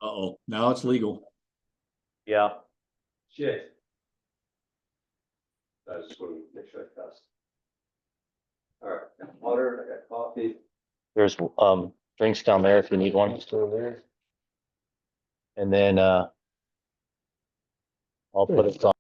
Uh-oh, now it's legal. Yeah. Shit. I just want to make sure I passed. All right, got water, I got coffee. There's drinks down there if you need one. Still there. And then I'll put it on.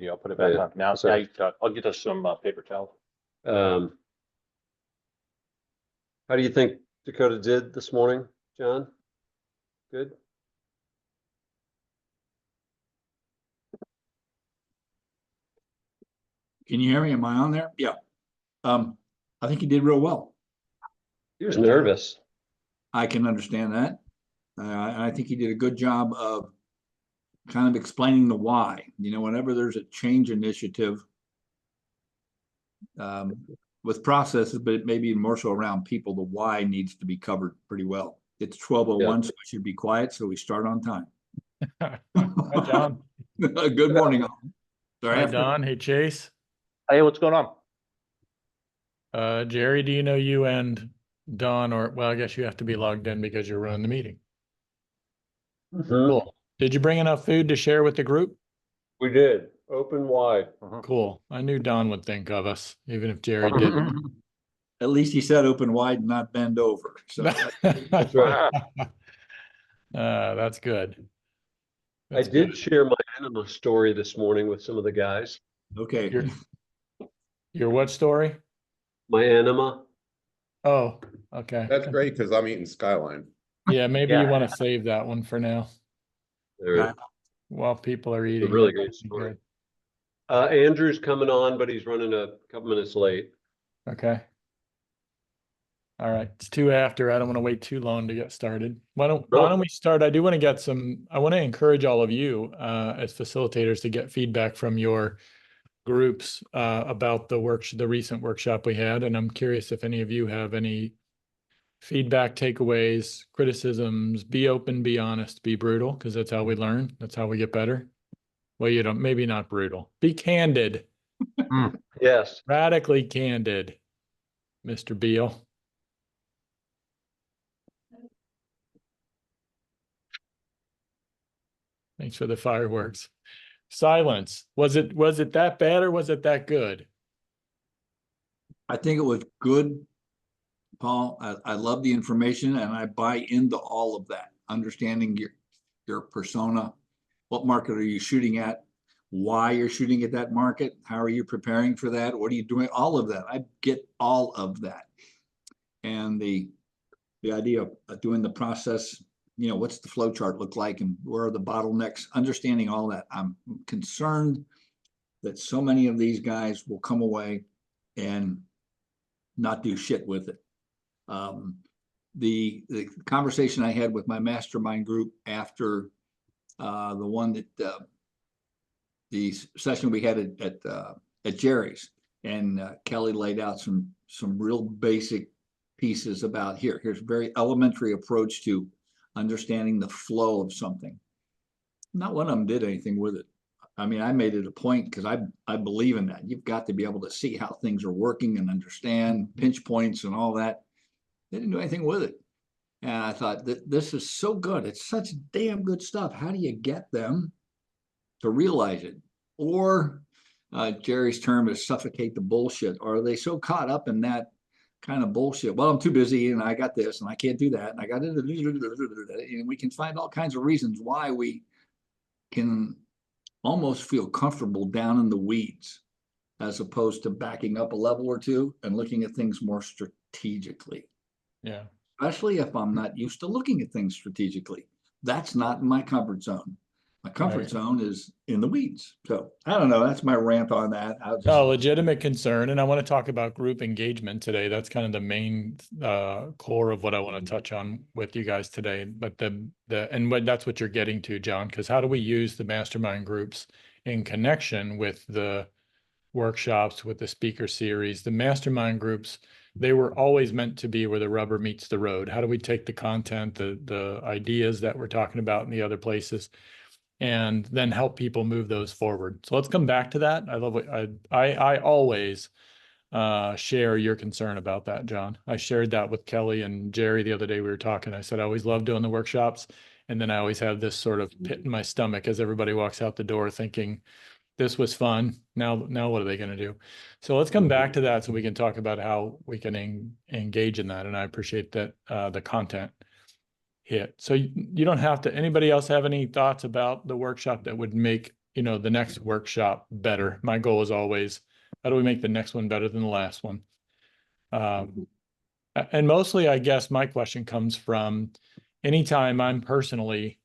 I'll put it back on. Now you talk. I'll get us some paper towel. How do you think Dakota did this morning, John? Good? Can you hear me? Am I on there? Yeah. I think he did real well. He was nervous. I can understand that. I think he did a good job of kind of explaining the why. You know, whenever there's a change initiative with processes, but it may be more so around people, the why needs to be covered pretty well. It's 12:01, so we should be quiet, so we start on time. Hi, John. Good morning. Hi, Don. Hey, Chase. Hey, what's going on? Jerry, do you know you and Don, or, well, I guess you have to be logged in because you're running the meeting. Cool. Did you bring enough food to share with the group? We did. Open wide. Cool. I knew Don would think of us, even if Jerry didn't. At least he said open wide and not bend over. So That's right. That's good. I did share my animal story this morning with some of the guys. okay. Your what story? My anima. Oh, okay. That's great because I'm eating Skyline. Yeah, maybe you want to save that one for now There. while people are eating. A really great story. Andrew's coming on, but he's running a couple minutes late. Okay. All right. It's 2 after. I don't want to wait too long to get started. Why don't we start? I do want to get I want to encourage all of you as facilitators to get feedback from your groups about the recent workshop we had. And I'm curious if any of you have any feedback, takeaways, criticisms. Be open, be honest, be brutal, because that's how we learn. That's how we get better. Well, maybe not brutal. Be candid. Yes. Radically candid, Mr. Beal. Thanks for the fireworks. Silence. Was it that bad or was it that good? I think it was good, Paul. I love the information and I buy into all of that. Understanding your persona, what market are you shooting at, why you're shooting at that market, how are you preparing for that, what are you doing, all of that. I get all of that. And the idea of doing the process, you know, what's the flow chart look like and where are the bottlenecks, understanding all that. I'm concerned that so many of these guys will come away and not do shit with it. The conversation I had with my mastermind group after the one that the session we had at Jerry's, and Kelly laid out some real basic pieces about here's a very elementary approach to understanding the flow of something. Not one of them did anything with it. I mean, I made it a point because I believe in that. You've got to be able to see how things are working and understand pinch points and all that. They didn't do anything with it. And I thought that this is so good. It's such damn good stuff. How do you get them to realize it? Or Jerry's term is suffocate the bullshit. Or are they so caught up in that kind of bullshit? Well, I'm too busy and I got this and I can't do that. And I got it. And we can find all kinds of reasons why we can almost feel comfortable down in the weeds as opposed to backing up a level or two and looking at things more strategically. Yeah. especially if I'm not used to looking at things strategically. That's not my comfort zone. My comfort Right. zone is in the weeds. So I don't know. That's my rant on that. I'll just, No, legitimate concern. And I want to talk about group engagement today. That's kind of the main core of what I want to touch on with you guys today. But that's what you're getting to, John, because how do we use the mastermind groups in connection with the workshops, with the speaker series? The mastermind groups, they were always meant to be where the rubber meets the road. How do we take the content, the ideas that we're talking about in the other places, and then help people move those forward? So let's come back to that. I love what I always share your concern about that, John. I shared that with Kelly and Jerry the other day. We were talking. I said I always love doing the workshops, and then I always have this sort of pit in my stomach as everybody walks out the door thinking, this was fun. Now what are they going to do? So let's come back to that so we can talk about how we can engage in that. And I appreciate that the content hit. So you don't have to, anybody else have any thoughts about the workshop that would make, the next workshop better? My goal is always, how do we make the next one better than the last one? And mostly, I guess my question comes from anytime I'm personally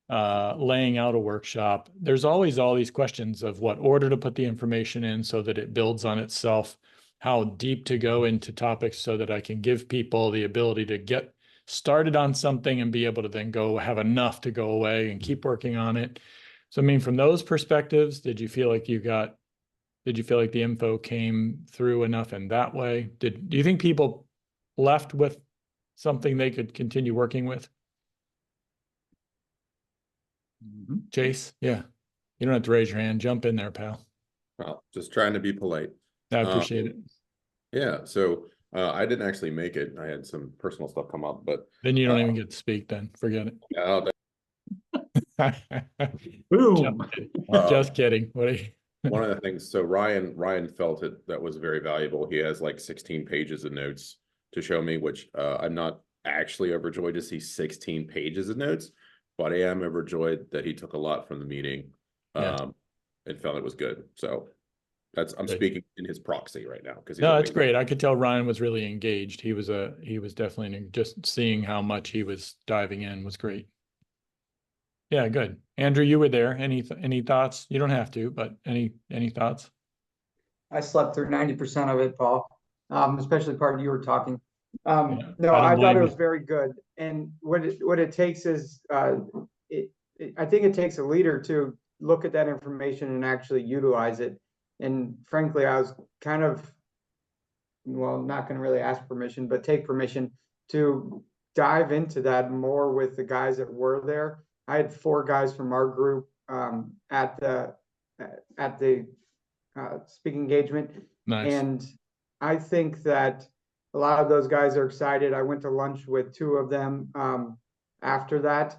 laying out a workshop, there's always all these questions of what order to put the information in so that it builds on itself, how deep to go into topics so that I can give people the ability to get started on something and be able to then go have enough to go away and keep working on it. So, I mean, from those perspectives, did you feel like the info came through enough in that way? Do you think people left with something they could continue working with? Chase, yeah. You don't have to raise your hand. Jump in there, pal. Well, just trying to be polite. I appreciate it. Yeah, so I didn't actually make it. I had some personal stuff come up, but Then you don't even get to speak then. Forget it. boom. Just kidding. What are you? One of the things, so Ryan felt it that was very valuable. He has like 16 pages of notes to show me, which I'm not actually overjoyed to see 16 pages of notes, but I am overjoyed that he took a lot from the meeting and felt it was good. So I'm speaking in his proxy right now because no, that's great. I could tell Ryan was really engaged. He was definitely, just seeing how much he was diving in was great. Yeah, good. Andrew, you were there. Any thoughts? You don't have to, but any thoughts? I slept through 90% of it, Paul, especially the part you were talking. Yeah, No, I I don't thought blame it you. was very good. And what it takes is, I think it takes a leader to look at that information and actually utilize it. And frankly, I was kind of, well, not going to really ask permission, but take permission to dive into that more with the guys that were there. I had 4 guys from our group at the speaking engagement. Nice. And I think that a lot of those guys are excited. I went to lunch with 2 of them after that.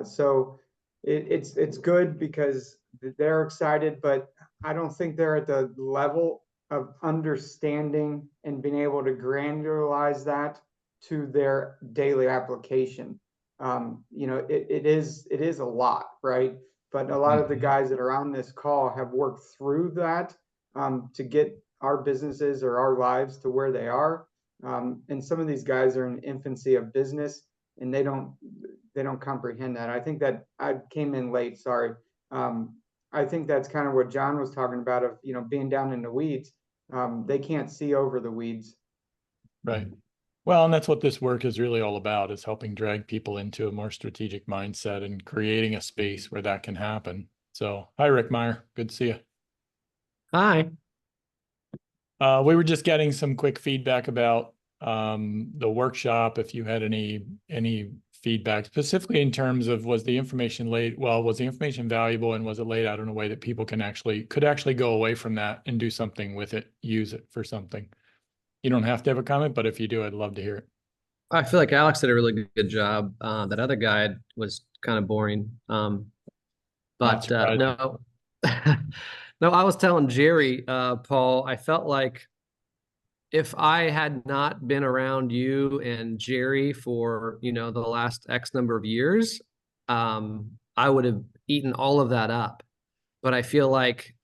So it's good because they're excited, but I don't think they're at the level of understanding and being able to granularize that to their daily application. It is a lot, right? But a lot of the guys that are on this call have worked through that to get our businesses or our lives to where they are. And some of these guys are in the infancy of business and they don't comprehend that. I think that I came in late, sorry. I think that's kind of what John was talking about of, being down in the weeds. They can't see over the weeds. Right. Well, and that's what this work is really all about, is helping drag people into a more strategic mindset and creating a space where that can happen. So, hi, Rick Meyer. Good to see you. Hi. We were just getting some quick feedback about the workshop. If you had any feedback, specifically in terms of, was the information valuable, and was it laid out in a way that people could actually go away from that and do something with it, use it for something? You don't have to have a comment, but if you do, I'd love to hear it. I feel like Alex did a really good job. That other guy was kind of boring. No, no, I was telling Jerry, Paul, I felt like if I had not been around you and Jerry for, the last X number of years, I would have eaten all of that up. But I feel like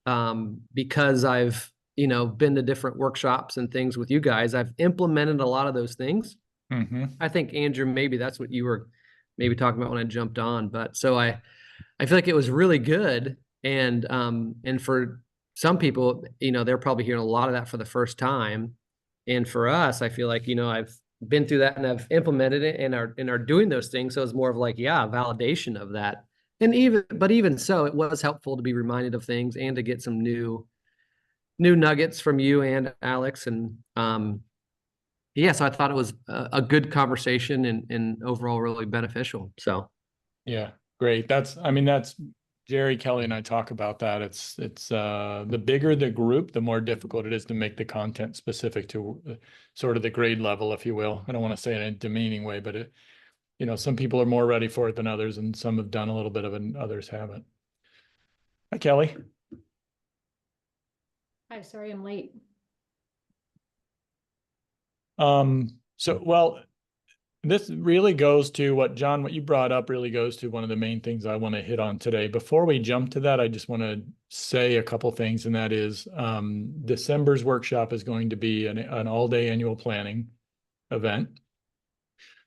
because I've been to different workshops and things with you guys, I've implemented a lot of those things. I think, Andrew, maybe that's what you were maybe talking about when I jumped on. But so I feel like it was really good. And for some people, they're probably hearing a lot of that for the first time. And for us, I feel like, I've been through that and I've implemented it and are doing those things. So it's more of like, yeah, validation of that. And even so, it was helpful to be reminded of things and to get some new nuggets from you and Alex. And yeah, so I thought it was a good conversation and overall really beneficial. So Yeah, great. That's Jerry, Kelly, and I talk about that. It's the bigger the group, the more difficult it is to make the content specific to sort of the grade level, if you will. I don't want to say it in a demeaning way, but some people are more ready for it than others, and some have done a little bit of it and others haven't. Hi, Kelly. Hi, sorry I'm late. Well, this really goes to what you brought up, really goes to one of the main things I want to hit on today. Before we jump to that, I just want to say a couple things, and that is December's workshop is going to be an all-day annual planning event.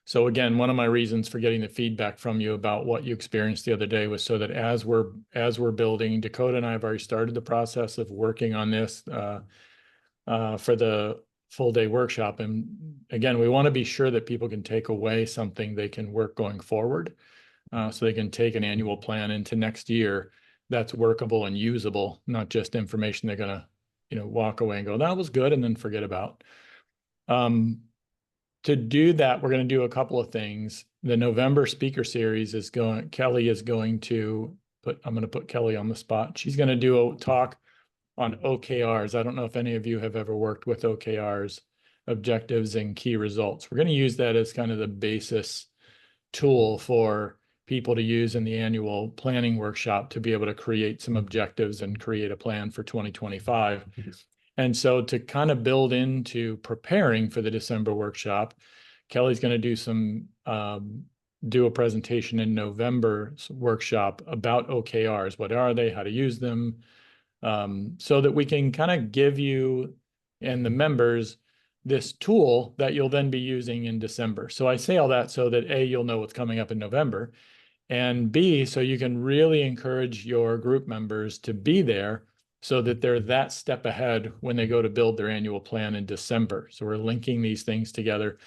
So again, one of my reasons for getting the feedback from you about what you experienced the other day was so that as we're building, Dakota and I have already started the process of working on this for the full day workshop. And again, we want to be sure that people can take away something they can work going forward. So they can take an annual plan into next year that's workable and usable, not just information they're going to, walk away and go, that was good, and then forget about. To do that, we're going to do a couple of things. The November speaker series Kelly is going to I'm going to put Kelly on the spot. She's going to do a talk on OKRs. I don't know if any of you have ever worked with OKRs, objectives and key results. We're going to use that as kind of the basis tool for people to use in the annual planning workshop to be able to create some objectives and create a plan for 2025. And so to kind of build into preparing for the December workshop, Kelly's going to do a presentation in November's workshop about OKRs. What are they? How to use them? So that we can kind of give you and the members this tool that you'll then be using in December. So I say all that so that A, you'll know what's coming up in November, and B, so you can really encourage your group members to be there so that they're that step ahead when they go to build their annual plan in December. So we're linking these things together.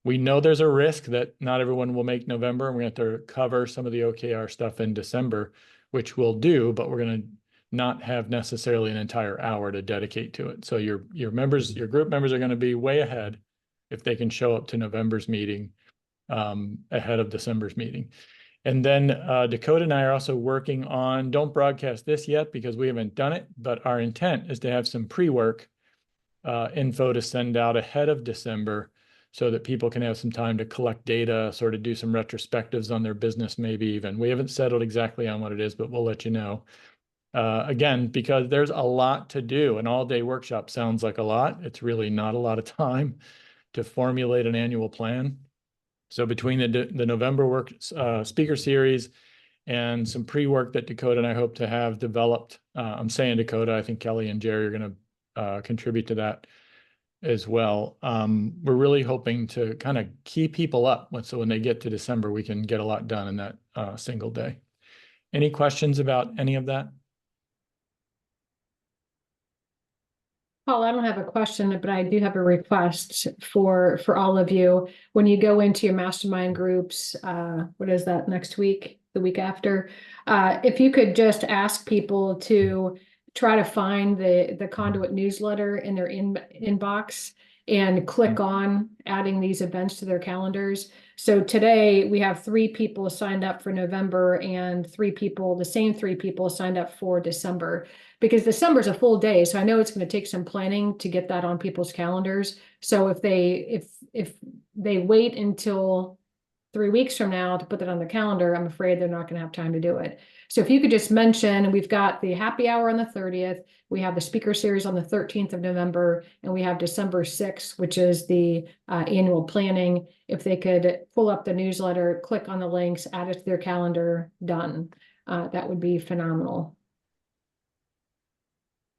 We know there's a risk that not everyone will make November, and we're going to have to cover some of the OKR stuff in December, which we'll do, but we're going to not have necessarily an entire hour to dedicate to it. So your group members are going to be way ahead if they can show up to November's meeting ahead of December's meeting. And then Dakota and I are also working on, don't broadcast this yet because we haven't done it, but our intent is to have some pre-work info to send out ahead of December so that people can have some time to collect data, sort of do some retrospectives on their business, maybe even. We haven't settled exactly on what it is, but we'll let you know. Again, because there's a lot to do. An all-day workshop sounds like a lot. It's really not a lot of time to formulate an annual plan. So between the November speaker series and some pre-work that Dakota and I hope to have developed, I'm saying Dakota, I think Kelly and Jerry are going to contribute to that as well. We're really hoping to kind of key people up. So when they get to December, we can get a lot done in that single day. Any questions about any of that? Paul, I don't have a question, but I do have a request for all of you. When you go into your mastermind groups, what is that, next week, the week after? If you could just ask people to try to find the Conduit newsletter in their inbox and click on adding these events to their calendars. So today we have 3 people signed up for November and the same three people signed up for December, because December is a full day. So I know it's going to take some planning to get that on people's calendars. So if they wait until 3 weeks from now to put that on the calendar, I'm afraid they're not going to have time to do it. So if you could just mention, we've got the happy hour on the 30th, we have the speaker series on the 13th of November, and we have December 6th, which is the annual planning. If they could pull up the newsletter, click on the links, add it to their calendar, done. That would be phenomenal.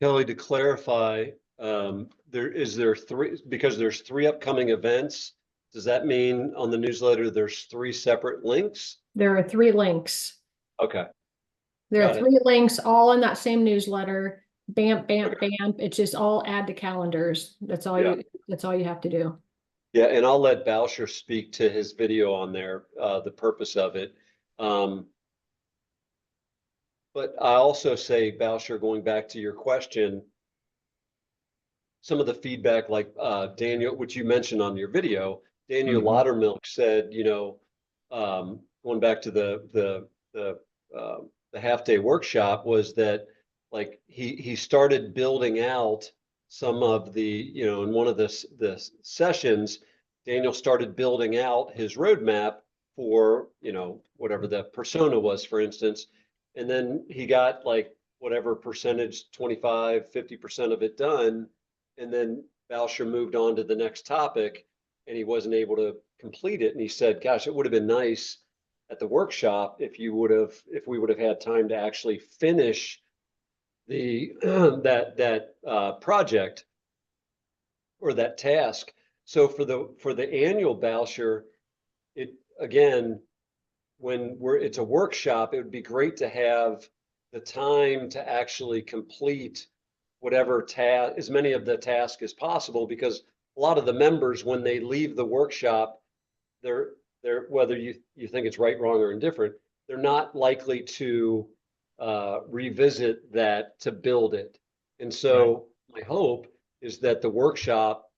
Kelly, to clarify, there's 3 upcoming events. Does that mean on the newsletter, there's 3 separate links? There are 3 links. Okay. There are Got it. 3 links all in that same newsletter. Bam, bam, bam. It's just all add to calendars. That's all that's all you have to do. Yeah, and I'll let Boucher speak to his video on there, the purpose of it. But I also say, Boucher, going back to your question, some of the feedback, like Daniel, which you mentioned on your video, Daniel Laudermilk said, going back to the half-day workshop, was that like he started building out some of the, in one of the sessions, Daniel started building out his roadmap for, whatever the persona was, for instance. And then he got like whatever percentage, 25, 50% of it done. And then Boucher moved on to the next topic and he wasn't able to complete it. And he said, gosh, it would have been nice at the workshop if we would have had time to actually finish the that project or that task. So for the annual Boucher, it again, when it's a workshop, it would be great to have the time to actually complete whatever task, as many of the tasks as possible, because a lot of the members, when they leave the workshop, they're whether you think it's right, wrong, or indifferent, they're not likely to revisit that to build it. And so my hope is that the workshop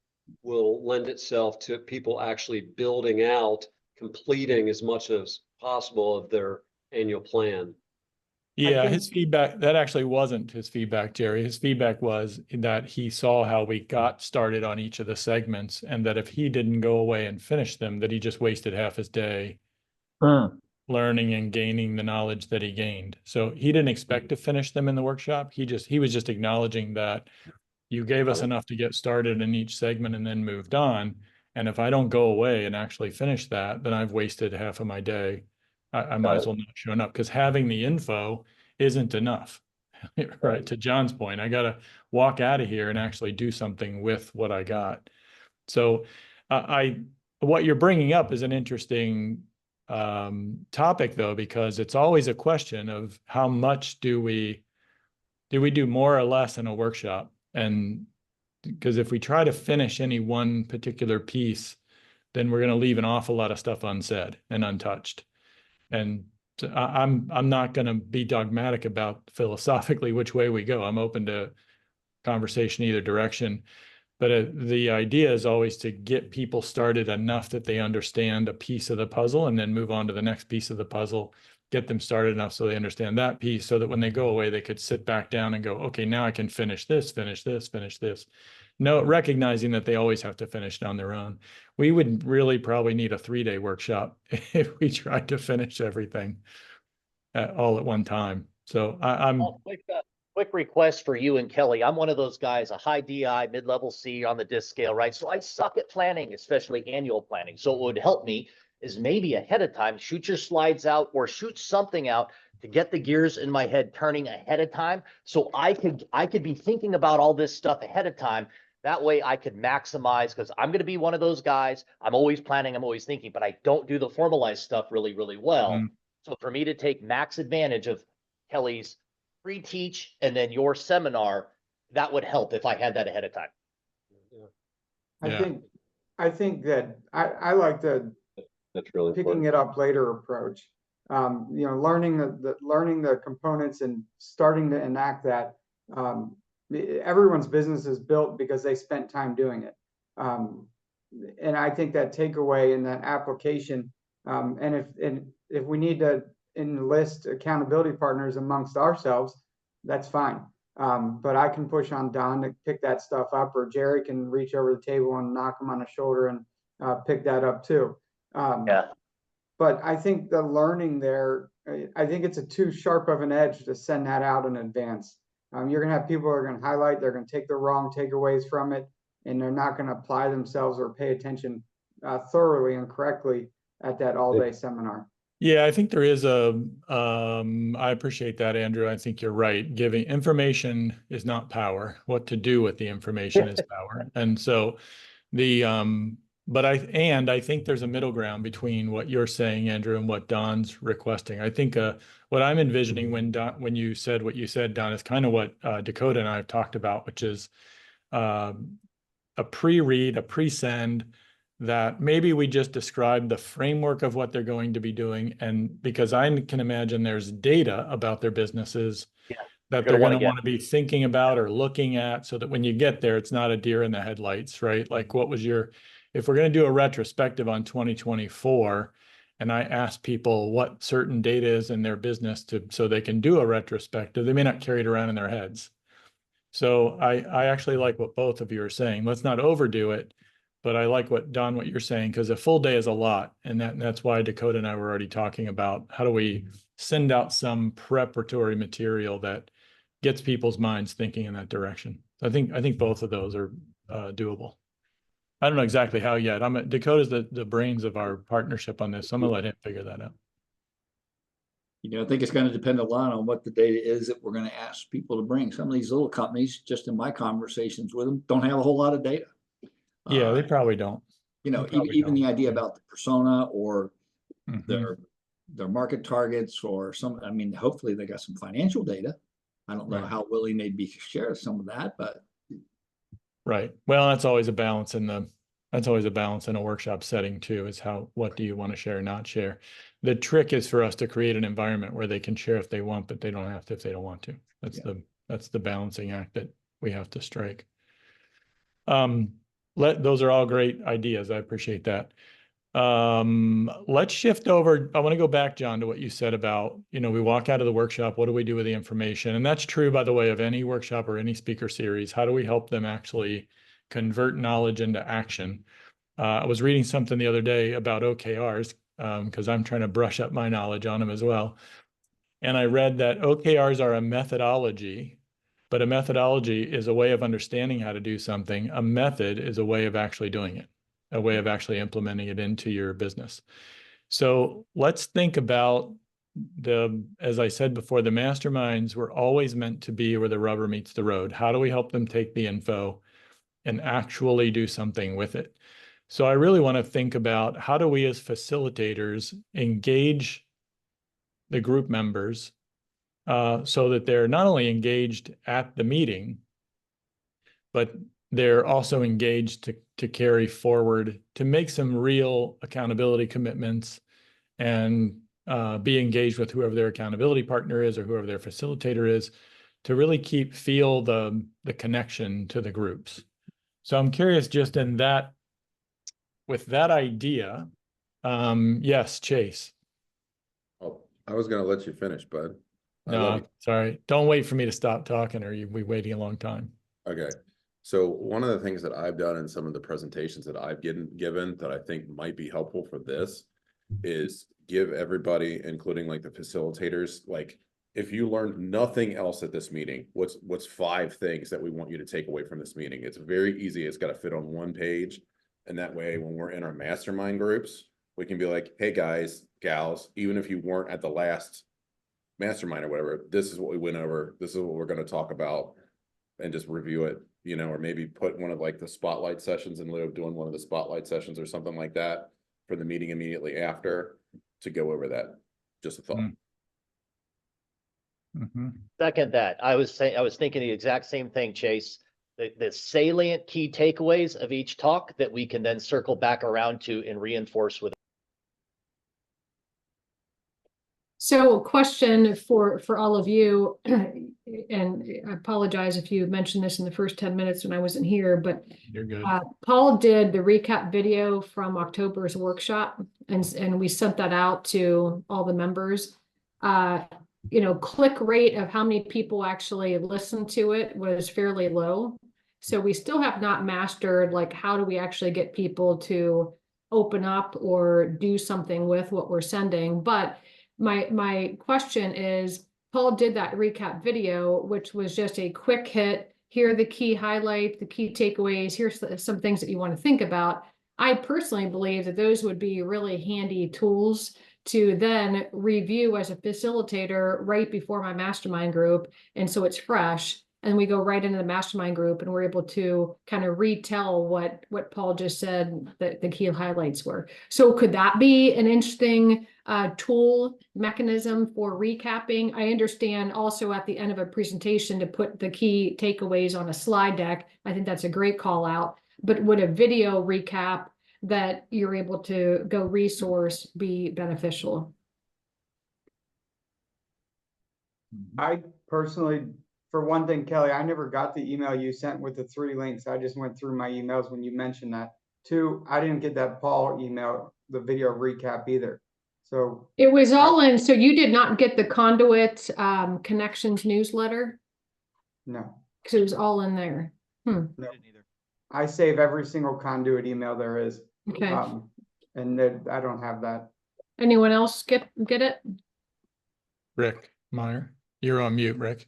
will lend itself to people actually building out, completing as much as possible of their annual plan. Yeah, his feedback, that actually wasn't his feedback, Jerry. His feedback was that he saw how we got started on each of the segments, and that if he didn't go away and finish them, that he just wasted half his day learning and gaining the knowledge that he gained. So he didn't expect to finish them in the workshop. He was just acknowledging that you gave us enough to get started in each segment and then moved on. And if I don't go away and actually finish that, then I've wasted half of my day. I might as well not showing up, because having the info isn't enough. Right. To John's point, I got to walk out of here and actually do something with what I got. So what you're bringing up is an interesting topic, though, because it's always a question of how much do we do more or less in a workshop? And because if we try to finish any one particular piece, then we're going to leave an awful lot of stuff unsaid and untouched. And so I'm not going to be dogmatic about philosophically which way we go. I'm open to conversation either direction. But the idea is always to get people started enough that they understand a piece of the puzzle and then move on to the next piece of the puzzle, get them started enough so they understand that piece, so that when they go away, they could sit back down and go, okay, now I can finish this, finish this, finish this. No, recognizing that they always have to finish it on their own. We would really probably need a 3-day workshop if we tried to finish everything all at one time. So I'm quick request for you and Kelly. I'm one of those guys, a high DI, mid-level C on the DISC scale, right? So I suck at planning, especially annual planning. So what would help me is maybe ahead of time, shoot your slides out or shoot something out to get the gears in my head turning ahead of time. So I could be thinking about all this stuff ahead of time. That way I could maximize, because I'm going to be one of those guys. I'm always planning, I'm always thinking, but I don't do the formalized stuff really, really well. So for me to take max advantage of Kelly's pre-teach and then your seminar, that would help if I had that ahead of time. I think that I like the That's really picking it up later approach. Learning the components and starting to enact that. Everyone's business is built because they spent time doing it. And I think that takeaway and that application, and if we need to enlist accountability partners amongst ourselves, that's fine. But I can push on Don to pick that stuff up, or Jerry can reach over the table and knock him on the shoulder and pick that up too. But I think the learning there, I think it's too sharp of an edge to send that out in advance. You're going to have people who are going to highlight, they're going to take the wrong takeaways from it, and they're not going to apply themselves or pay attention thoroughly and correctly at that all-day seminar. Yeah, I think there is I appreciate that, Andrew. I think you're right. Giving information is not power. What to do with the information is power. And so I think there's a middle ground between what you're saying, Andrew, and what Don's requesting. I think what I'm envisioning when you said what you said, Don, is kind of what Dakota and I have talked about, which is a pre-read, a pre-send, that maybe we just describe the framework of what they're going to be doing. And because I can imagine there's data about their businesses that they're going to want to be thinking about or looking at, so that when you get there, it's not a deer in the headlights, right? Like, if we're going to do a retrospective on 2024, and I ask people what certain data is in their business so they can do a retrospective, they may not carry it around in their heads. So I actually like what both of you are saying. Let's not overdo it, but I like what you're saying, because a full day is a lot. And that's why Dakota and I were already talking about how do we send out some preparatory material that gets people's minds thinking in that direction. I think both of those are doable. I don't know exactly how yet. Dakota's the brains of our partnership on this. So I'm gonna let him figure that out. I think it's going to depend a lot on what the data is that we're going to ask people to bring. Some of these little companies, just in my conversations with them, don't have a whole lot of data. Yeah, they probably don't. Even the idea about the persona or their market targets or hopefully they got some financial data. I don't know how willing they'd be to share some of that, but. Right. Well, that's always a balance in a workshop setting too, is what do you want to share or not share? The trick is for us to create an environment where they can share if they want, but they don't have to if they don't want to. That's the balancing act that we have to strike. Those are all great ideas. I appreciate that. Let's shift over. I want to go back, John, to what you said about, we walk out of the workshop, what do we do with the information? And that's true, by the way, of any workshop or any speaker series. How do we help them actually convert knowledge into action? I was reading something the other day about OKRs, because I'm trying to brush up my knowledge on them as well. And I read that OKRs are a methodology, but a methodology is a way of understanding how to do something. A method is a way of actually doing it, a way of actually implementing it into your business. So let's think about as I said before, the masterminds were always meant to be where the rubber meets the road. How do we help them take the info and actually do something with it? So I really want to think about, how do we as facilitators engage the group members so that they're not only engaged at the meeting, but they're also engaged to carry forward, to make some real accountability commitments, and be engaged with whoever their accountability partner is or whoever their facilitator is, to really feel the connection to the groups. So I'm curious, just with that idea, yes, Chase. Oh, I was going to let you finish, bud. No, sorry. Don't wait for me to stop talking, or you'll be waiting a long time. Okay. So one of the things that I've done in some of the presentations that I've given that I think might be helpful for this is give everybody, including like the facilitators, like, if you learned nothing else at this meeting, what's 5 things that we want you to take away from this meeting? It's very easy. It's got to fit on one page. And that way, when we're in our mastermind groups, we can be like, hey guys, gals, even if you weren't at the last mastermind or whatever, this is what we went over. This is what we're going to talk about, and just review it, or maybe put one of like the spotlight sessions in lieu of doing one of the spotlight sessions or something like that for the meeting immediately after, to go over that. Just a thought. Second that. I was thinking the exact same thing, Chase. The salient key takeaways of each talk that we can then circle back around to and reinforce with. So question for all of you, and I apologize if you mentioned this in the first 10 minutes when I wasn't here, but you're good. Paul did the recap video from October's workshop, and we sent that out to all the members. Click rate of how many people actually listened to it was fairly low. So we still have not mastered, like, how do we actually get people to open up or do something with what we're sending. But my question is, Paul did that recap video, which was just a quick hit. Here are the key highlights, the key takeaways. Here's some things that you want to think about. I personally believe that those would be really handy tools to then review as a facilitator right before my mastermind group. And so it's fresh. and we go right into the mastermind group and we're able to kind of retell what Paul just said that the key highlights were. So could that be an interesting tool mechanism for recapping? I understand also at the end of a presentation to put the key takeaways on a slide deck. I think that's a great call out. But would a video recap that you're able to go resource be beneficial? I personally, for one thing, Kelly, I never got the email you sent with the 3 links. I just went through my emails when you mentioned that. 2, I didn't get that Paul email, the video recap either. So It was all in, so you did not get the Conduit Connections newsletter? no, Because it was all in there. no. I save every single Conduit email there is. Okay. And I don't have that. Anyone else get it? Rick Meyer, you're on mute, Rick.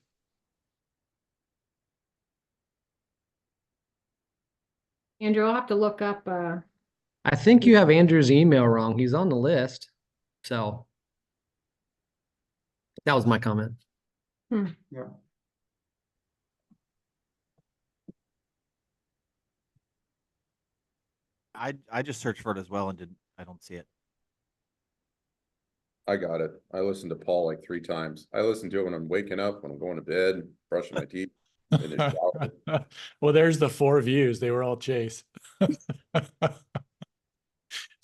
Andrew, I'll have to look up. I think you have Andrew's email wrong. He's on the list. So that was my comment. Yeah. I just searched for it as well and I don't see it. I got it. I listened to Paul like 3 times. I listen to it when I'm waking up, when I'm going to bed, brushing my teeth. In the shower. Well, there's the 4 views. They were all Chase.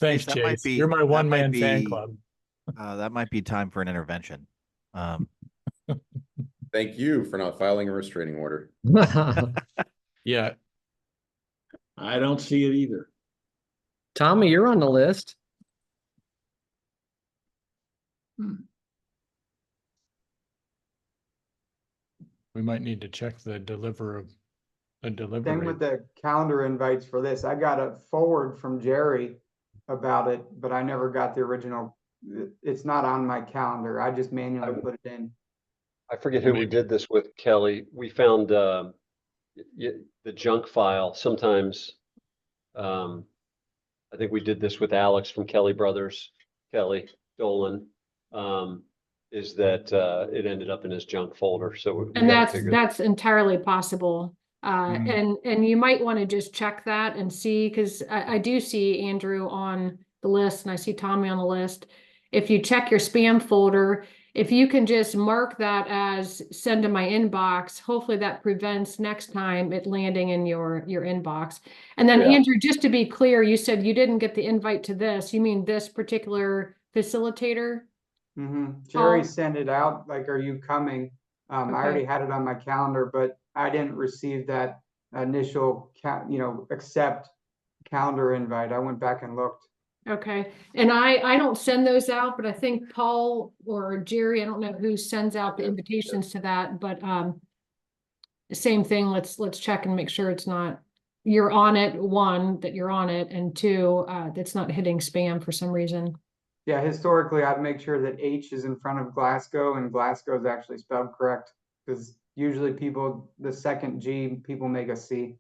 Thanks, That might Chase. be- You're my that might one-man fan be- club. That might be time for an intervention. Thank you for not filing a restraining order. Yeah. I don't see it either. Tommy, you're on the list. We might need to check the Same delivery. with the calendar invites for this. I got a forward from Jerry about it, but I never got the original. It's not on my calendar. I just manually put it in. I forget who we did this with, Kelly. We found the junk file sometimes. I think we did this with Alex from Kelly Brothers, Kelly Dolan. Is that it ended up in his junk folder. So And that's entirely possible. Mhm. And you might want to just check that and see, because I do see Andrew on the list and I see Tommy on the list. If you check your spam folder, if you can just mark that as send to my inbox, hopefully that prevents next time it landing in your inbox. And then Yeah. Andrew, just to be clear, you said you didn't get the invite to this. You mean this particular facilitator? Jerry Oh. sent it out, like, are you coming? I Okay. already had it on my calendar, but I didn't receive that initial accept calendar invite. I went back and looked. Okay, and I don't send those out, but I think Paul or Jerry, I don't know who sends out the invitations to that, but same thing, let's check and make sure it's not, you're on it, 1, that you're on it, and 2, that's not hitting spam for some reason. Yeah, historically, I'd make sure that H is in front of Glasgow and Glasgow is actually spelled correct, because usually the second G, people make a C.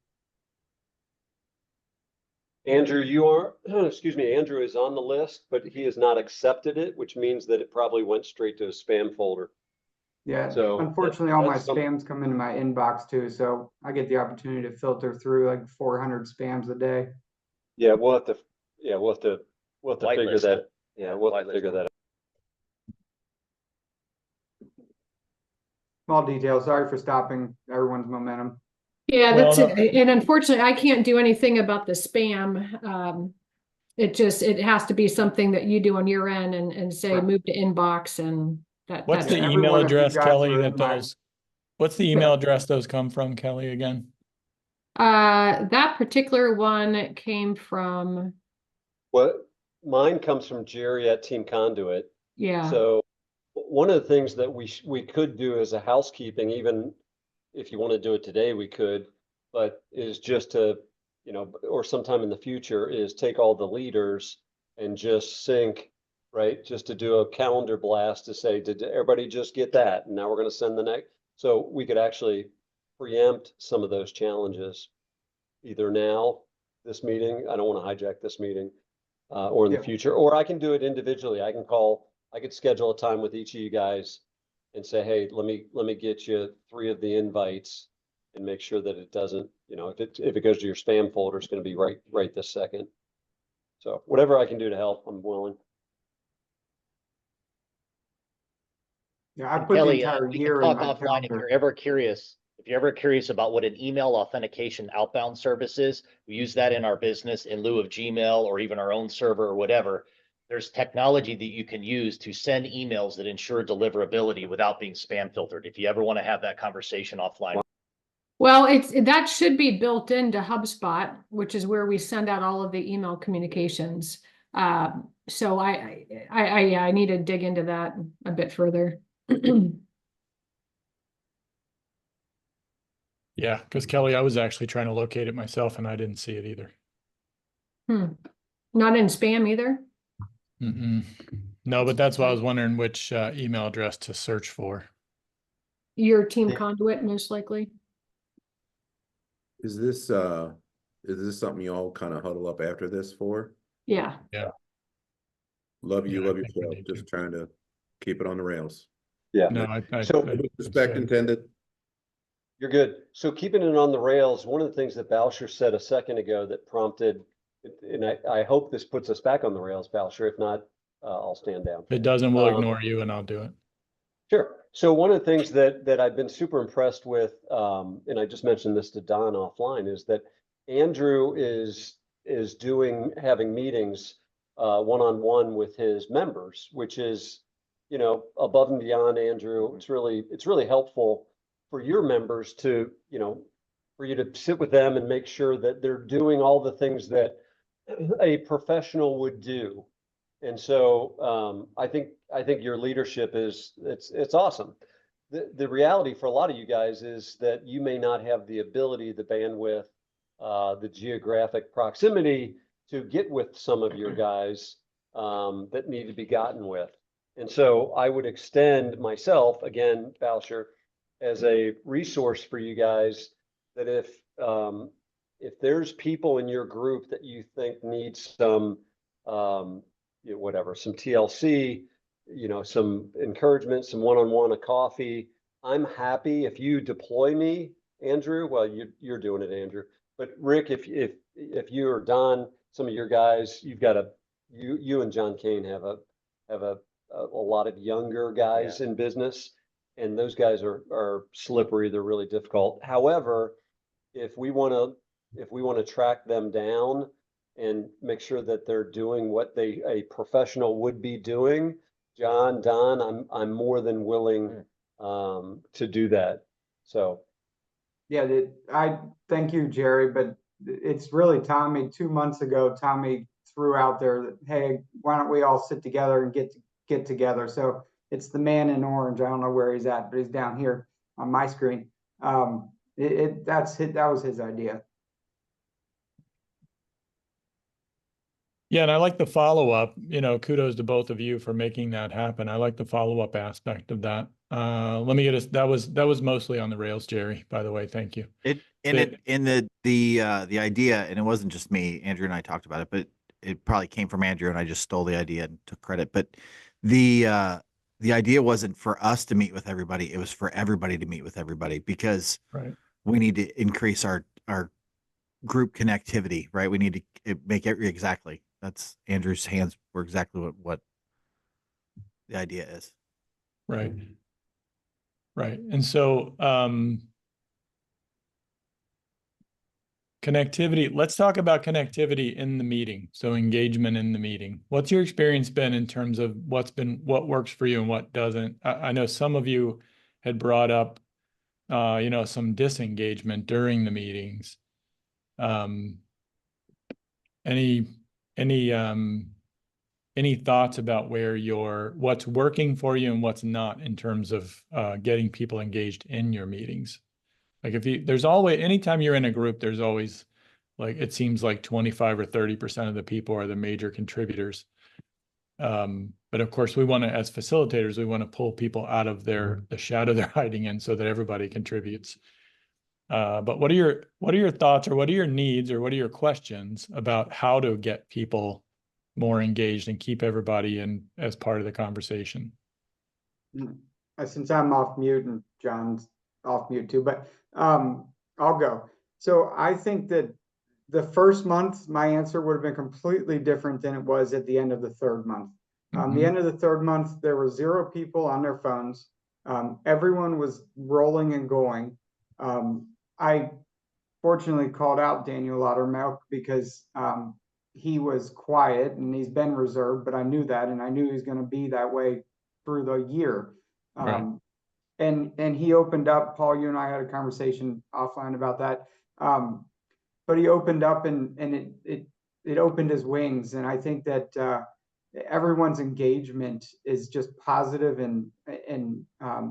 Andrew, you are, excuse me, Andrew is on the list, but he has not accepted it, which means that it probably went straight to a spam folder. Yeah, So unfortunately, all my that's spams come into my inbox too, so I get the opportunity to filter through like 400 spams a day. Yeah, we'll have to figure Whitelist. that. Yeah, we'll have to Whitelist. figure that out. Small details, sorry for stopping everyone's momentum. Yeah, Well, that's it, and unfortunately, I can't do anything about the spam. It has to be something that you do on your end and say Right. move to inbox and What's the every email one of you address, guys Kelly, are that in my- those, what's the email address those come from, Kelly, again? that particular one came from, What mine comes from Jerry at Team Conduit. yeah. So one of the things that we could do as a housekeeping, even if you want to do it today, we could, but is just to, or sometime in the future, is take all the leaders and just sync, right? Just to do a calendar blast to say, did everybody just get that? And now we're going to send the next. So we could actually preempt some of those challenges, either now, this meeting, I don't want to hijack this meeting, or in the Yeah. future, or I can do it individually. I could schedule a time with each of you guys and say, hey, let me get you 3 of the invites and make sure that it doesn't, if it goes to your spam folder, it's going to be right this second. So whatever I can do to help, I'm willing. Yeah, I put Kelly, the entire we can year in talk my offline if calendar. you're ever curious. If you're ever curious about what an email authentication outbound service is, we use that in our business in lieu of Gmail or even our own server or whatever. There's technology that you can use to send emails that ensure deliverability without being spam filtered. If you ever want to have that conversation offline. Well, that should be built into HubSpot, which is where we send out all of the email communications. So I need to dig into that a bit further. Yeah, because Kelly, I was actually trying to locate it myself and I didn't see it either. Not in spam either. No, but that's why I was wondering which email address to search for. Your team conduit, most likely. Is this something you all kind of huddle up after this for? Yeah. Yeah. Love you, Yeah, I love think we yourself. need Just to. trying to keep it on the rails. Yeah. No, So- I Respect intended. You're good. So keeping it on the rails, one of the things that Balsher said a second ago that prompted, and I hope this puts us back on the rails, Balsher. If not, I'll stand down. If it doesn't, we'll ignore you and I'll do it. Sure. So one of the things that I've been super impressed with, and I just mentioned this to Don offline, is that Andrew is having meetings one-on-one with his members, which is, above and beyond Andrew. It's really helpful for your members to, for you to sit with them and make sure that they're doing all the things that a professional would do. And so I think your leadership it's awesome. The reality for a lot of you guys is that you may not have the ability, the bandwidth, the geographic proximity to get with some of your guys that need to be gotten with. And so I would extend myself, again, Balsher, as a resource for you guys, that if there's people in your group that you think need some some TLC, some encouragement, some one-on-one, a coffee, I'm happy if you deploy me, Andrew. Well, you're doing it, Andrew. But Rick, if you or Don, some of your guys, you and John Kane have a lot of younger guys in business, and those guys are slippery. They're really difficult. However, if we want to track them down and make sure that they're doing what a professional would be doing, John, Don, I'm more than willing to do that. So Yeah, I thank you, Jerry, but it's really Tommy. 2 months ago, Tommy threw out there that, hey, why don't we all sit together and get together? So it's the man in orange. I don't know where he's at, but he's down here on my screen. That was his idea. Yeah, and I like the follow-up, kudos to both of you for making that happen. I like the follow-up aspect of that. Let me get that was mostly on the rails, Jerry, by the way. Thank you. The idea, and it wasn't just me, Andrew and I talked about it, but it probably came from Andrew and I just stole the idea and took credit. But the idea wasn't for us to meet with everybody, it was for everybody to meet with everybody, because we need to increase our group connectivity, right? We need to make it exactly. That's Andrew's hands were exactly what the idea is. Right. And so connectivity, let's talk about connectivity in the meeting. So engagement in the meeting. What's your experience been in terms of what works for you and what doesn't? I know some of you had brought up some disengagement during the meetings. Any thoughts about what's working for you and what's not in terms of getting people engaged in your meetings? Like anytime you're in a group, there's always, like, it seems like 25 or 30% of the people are the major contributors. But of course as facilitators, we want to pull people out of the shadow they're hiding in so that everybody contributes. But what are your thoughts, or what are your needs, or what are your questions about how to get people more engaged and keep everybody in as part of the conversation? Since I'm off mute and John's off mute too, but I'll go. So I think that the first month, my answer would have been completely different than it was at the end of the third month. The end of the third month, there were 0 people on their phones. Everyone was rolling and going. I fortunately called out Daniel Laudermilk because he was quiet and he's been reserved, but I knew that, and I knew he was going to be that way through the year. Right. And he opened up. Paul, you and I had a conversation offline about that. But he opened up and it opened his wings. And I think that everyone's engagement is just positive and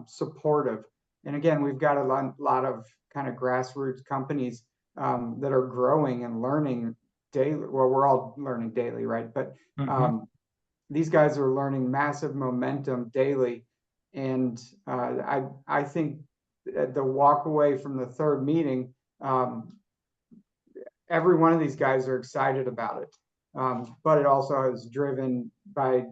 supportive. And again, we've got a lot of kind of grassroots companies that are growing and learning daily. Well, we're all learning daily, right? But these guys are learning massive momentum daily. And I think the walk away from the third meeting, every one of these guys are excited about it. But it also is driven by,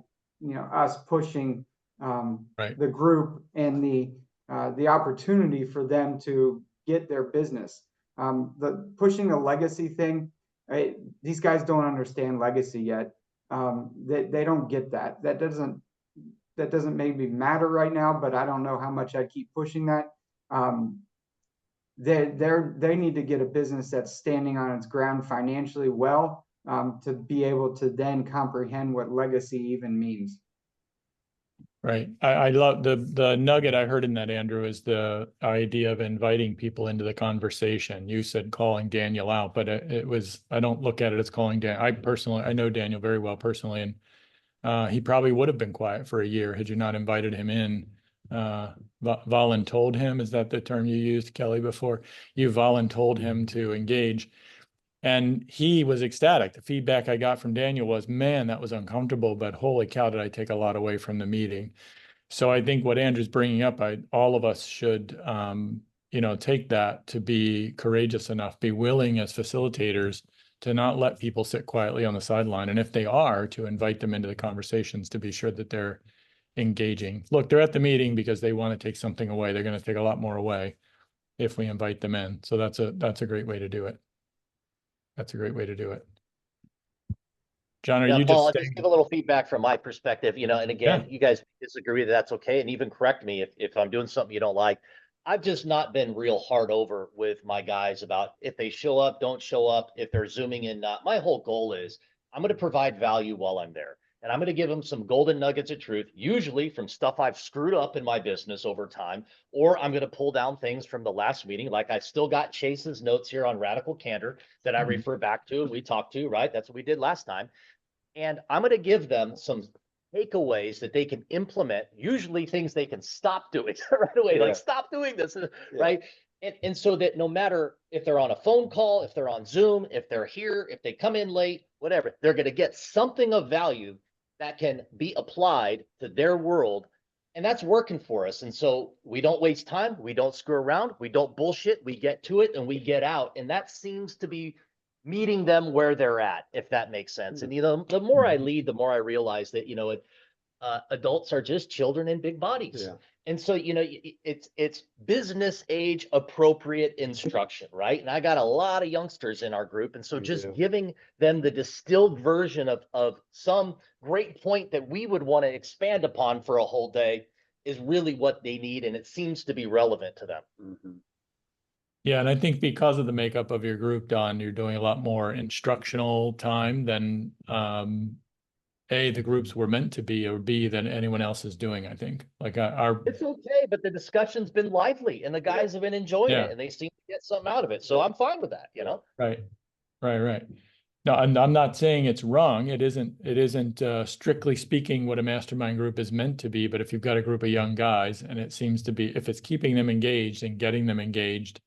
us pushing the group and the opportunity for them to get their business. The pushing the legacy thing, these guys don't understand legacy yet. They don't get that. That doesn't maybe matter right now, but I don't know how much I keep pushing that. They need to get a business that's standing on its ground financially well, to be able to then comprehend what legacy even means. Right. I love the nugget I heard in that, Andrew, is the idea of inviting people into the conversation. You said calling Daniel out, but it was, I don't look at it as calling Dan. I know Daniel very well personally, and he probably would have been quiet for a year had you not invited him in. Voluntold him, is that the term you used, Kelly, before? You voluntold him to engage. And he was ecstatic. The feedback I got from Daniel was, man, that was uncomfortable, but holy cow, did I take a lot away from the meeting. So I think what Andrew's bringing up, all of us should, take that to be courageous enough, be willing as facilitators to not let people sit quietly on the sideline. And if they are, to invite them into the conversations to be sure that they're engaging. Look, they're at the meeting because they want to take something away. They're going to take a lot more away if we invite them in. So that's a great way to do it. That's a great way to do it. John, are you Paul, just I'll just give a little feedback from my perspective, and again, you guys disagree, that's okay. And even correct me if I'm doing something you don't like. I've just not been real hard over with my guys about if they show up, don't show up, if they're zooming in, not. My whole goal is I'm going to provide value while I'm there. And I'm going to give them some golden nuggets of truth, usually from stuff I've screwed up in my business over time, or I'm going to pull down things from the last meeting. Like I still got Chase's notes here on radical candor that I refer back to and we talked to, right? That's what we did last time. And I'm going to give them some takeaways that they can implement, usually things they can stop doing right away, like stop doing this, right? And so that no matter if they're on a phone call, if they're on Zoom, if they're here, if they come in late, whatever, they're going to get something of value that can be applied to their world. And that's working for us. And so we don't waste time. We don't screw around. We don't bullshit. We get to it and we get out. And that seems to be meeting them where they're at, if that makes sense. And, the more I lead, the more I realize that, adults are just children in big bodies. Yeah. And so, it's business age appropriate instruction, right? And I got a lot of youngsters in our group. And so just giving them the distilled version of some great point that we would want to expand upon for a whole day is really what they need. And it seems to be relevant to them. Mm-hmm. Yeah, and I think because of the makeup of your group, Don, you're doing a lot more instructional time than A, the groups were meant to be, or B, than anyone else is doing, I think. Like it's okay, but the discussion's been lively and the guys have been enjoying it and they seem to get something out of it. So I'm fine with that, Right. No, I'm not saying it's wrong. It isn't strictly speaking what a mastermind group is meant to be, but if you've got a group of young guys and it seems to be, if it's keeping them engaged and getting them engaged,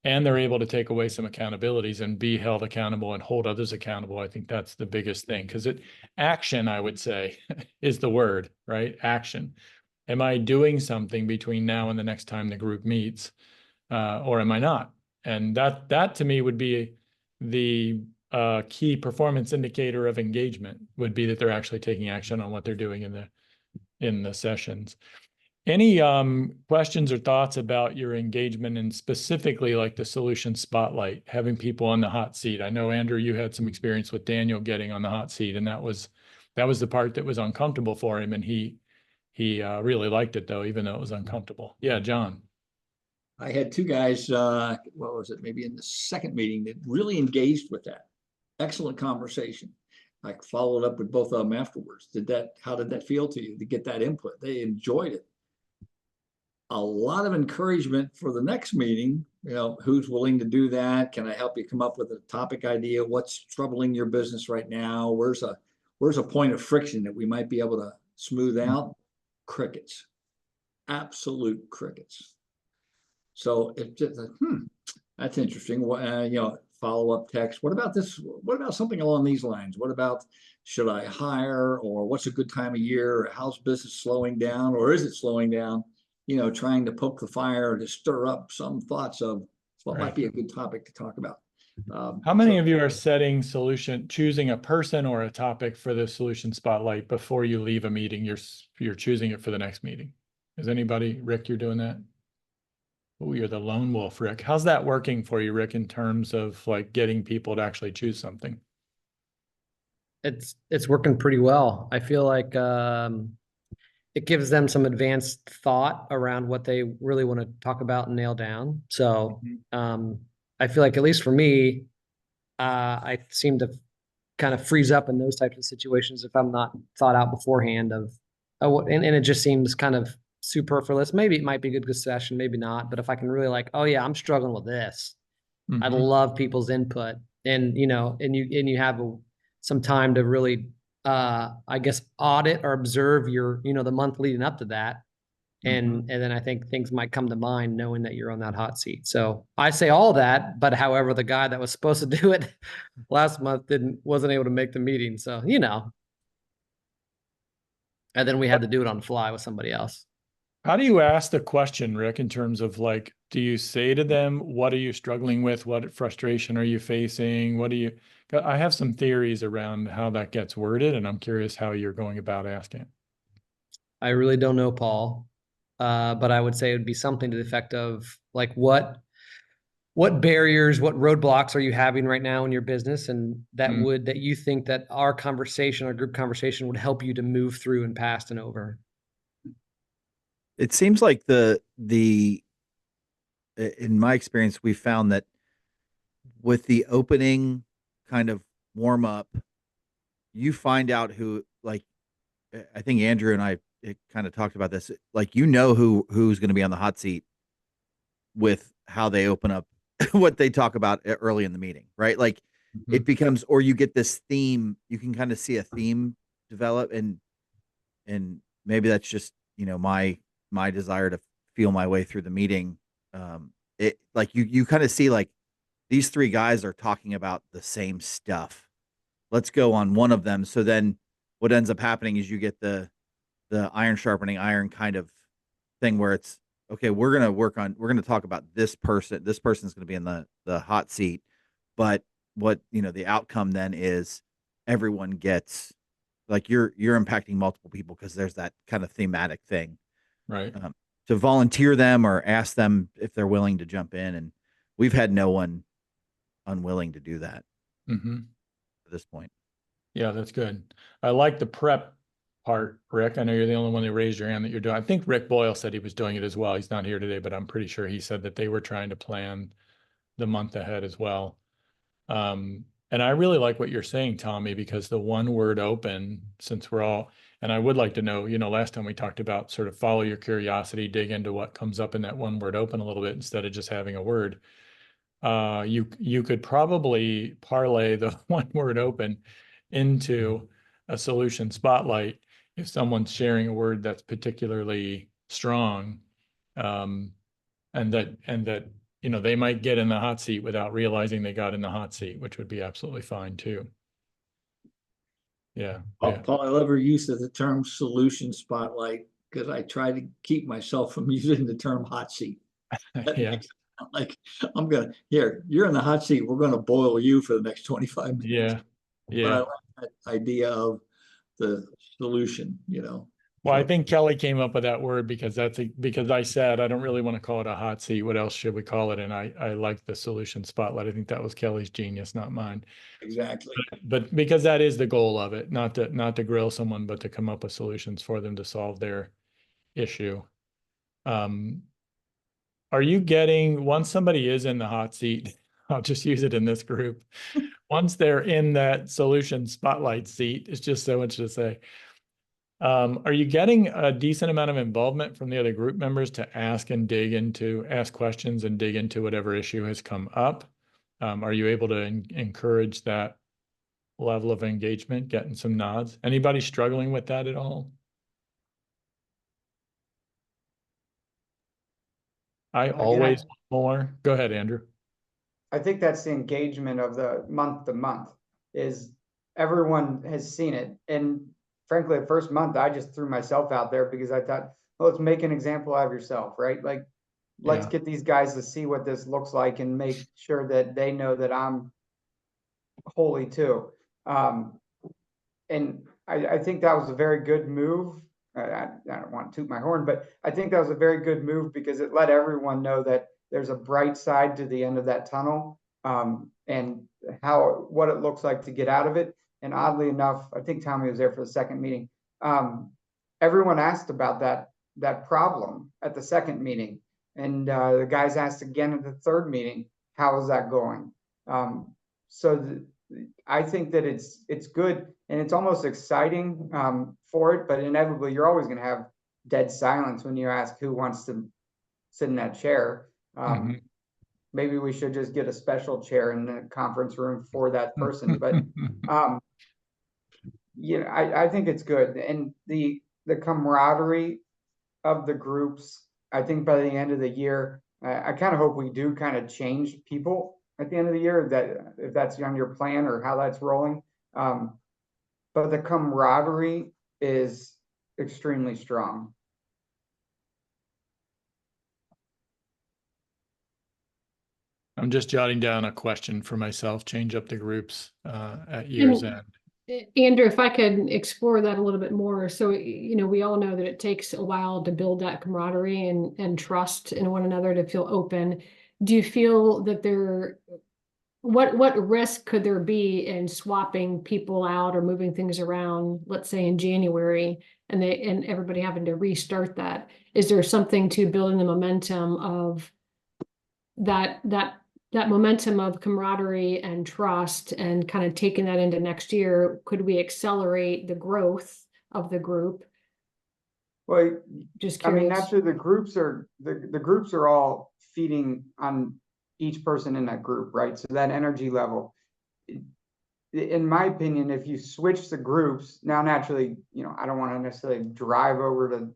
and they're able to take away some accountabilities and be held accountable and hold others accountable, I think that's the biggest thing. Because action, I would say, is the word, right? Action. Am I doing something between now and the next time the group meets, or am I not? And that to me would be the key performance indicator of engagement, would be that they're actually taking action on what they're doing in the sessions. Any questions or thoughts about your engagement and specifically like the solution spotlight, having people on the hot seat? I know, Andrew, you had some experience with Daniel getting on the hot seat, and that was the part that was uncomfortable for him, and he really liked it though, even though it was uncomfortable. Yeah, John. I had two guys, what was it, maybe in the second meeting that really engaged with that. Excellent conversation. I followed up with both of them afterwards. How did that feel to you to get that input? They enjoyed it. A lot of encouragement for the next meeting, who's willing to do that? Can I help you come up with a topic idea? What's troubling your business right now? Where's a point of friction that we might be able to smooth out? Crickets, absolute crickets. So it just, that's interesting. Follow-up text. What about this? What about something along these lines? What about, should I hire, or what's a good time of year? How's business slowing down, or is it slowing down? Trying to poke the fire to stir up some thoughts of what might be a good topic to talk about. How many of you are choosing a person or a topic for the solution spotlight before you leave a meeting? You're choosing it for the next meeting. Is anybody, Rick, you're doing that? Oh, you're the lone wolf, Rick. How's that working for you, Rick, in terms of like getting people to actually choose something? It's working pretty well. I feel like it gives them some advanced thought around what they really want to talk about and nail down. So I feel like, at least for me, I seem to kind of freeze up in those types of situations if I'm not thought out beforehand and it just seems kind of superfluous. Maybe it might be a good session, maybe not. But if I can really oh yeah, I'm struggling with this. I love people's input, and you have some time to really, I guess, audit or observe your, the month leading up to that. And then I think things might come to mind knowing that you're on that hot seat. So I say all that, but however, the guy that was supposed to do it last month wasn't able to make the meeting. So, and then we had to do it on the fly with somebody else. How do you ask the question, Rick, in terms of do you say to them, what are you struggling with? What frustration are you facing? I have some theories around how that gets worded, and I'm curious how you're going about asking it. I really don't know, Paul. But I would say it would be something to the effect of what barriers, what roadblocks are you having right now in your business? And that you think that our group conversation would help you to move through and past and over. It seems like in my experience, we found that with the opening kind of warm up, you find out who, I think Andrew and I kind of talked about this, who's going to be on the hot seat with how they open up what they talk about early in the meeting, right? It becomes, or you get this theme, you can kind of see a theme develop, and maybe that's just, my desire to feel my way through the meeting. You kind of see these three guys are talking about the same stuff. Let's go on one of them. So then what ends up happening is you get the iron sharpening iron kind of thing where it's, okay, we're going to talk about this person. This person's going to be in the hot seat. But what, the outcome then is everyone gets, you're impacting multiple people because there's that kind of thematic thing. Right. To volunteer them or ask them if they're willing to jump in. And we've had no one unwilling to do that at this point. Yeah, that's good. I like the prep part, Rick. I know you're the only one that raised your hand that you're doing. I think Rick Boyle said he was doing it as well. He's not here today, but I'm pretty sure he said that they were trying to plan the month ahead as well. And I really like what you're saying, Tommy, because the one word open, and I would like to know, last time we talked about sort of follow your curiosity, dig into what comes up in that one word open a little bit instead of just having a word. You could probably parlay the one word open into a solution spotlight if someone's sharing a word that's particularly strong, and that they might get in the hot seat without realizing they got in the hot seat, which would be absolutely fine too. Yeah. Paul, I love your use of the term solution spotlight because I try to keep myself from using the term hot seat. Yeah. You're in the hot seat. We're going to boil you for the next 25 minutes. Yeah. Yeah. But I like that idea of the solution, Well, I think Kelly came up with that word because because I said, I don't really want to call it a hot seat. What else should we call it? And I like the solution spotlight. I think that was Kelly's genius, not mine. Exactly. But because that is the goal of it, not to grill someone, but to come up with solutions for them to solve their issue. Are you getting, once somebody is in the hot seat, I'll just use it in this group. Once they're in that solution spotlight seat, it's just so much to say. Are you getting a decent amount of involvement from the other group members to ask questions and dig into whatever issue has come up? Are you able to encourage that level of engagement, getting some nods? Anybody struggling with that at all? I always want more. Go ahead, Andrew. I think that's the engagement of the month to month, is everyone has seen it. And frankly, the first month, I just threw myself out there because I thought, well, let's make an example out of yourself, right? Like, let's get these guys to see what this looks like and make sure that they know that I'm holy too. And I think that was a very good move. I don't want to toot my horn, but I think that was a very good move because it let everyone know that there's a bright side to the end of that tunnel, and what it looks like to get out of it. And oddly enough, I think Tommy was there for the second meeting. Everyone asked about that problem at the second meeting, and the guys asked again at the third meeting, how is that going? I think that it's good, and it's almost exciting for it, but inevitably you're always going to have dead silence when you ask who wants to sit in that chair. Maybe we should just get a special chair in the conference room for that person. But I think it's good, and the camaraderie of the groups. I think by the end of the year, I kind of hope we do kind of change people at the end of the year, that if that's on your plan or how that's rolling. But the camaraderie is extremely strong. I'm just jotting down a question for myself, change up the groups at year's end. Andrew, if I could explore that a little bit more. So, we all know that it takes a while to build that camaraderie and trust in one another, to feel open. Do you feel that what risk could there be in swapping people out or moving things around, let's say in January, and everybody having to restart that? Is there something to building the momentum of that momentum of camaraderie and trust, and kind of taking that into next year? Could we accelerate the growth of the group? Well, just curious. I mean, naturally the groups are all feeding on each person in that group, right? So that energy level, in my opinion, if you switch the groups now, naturally, I don't want to necessarily drive over to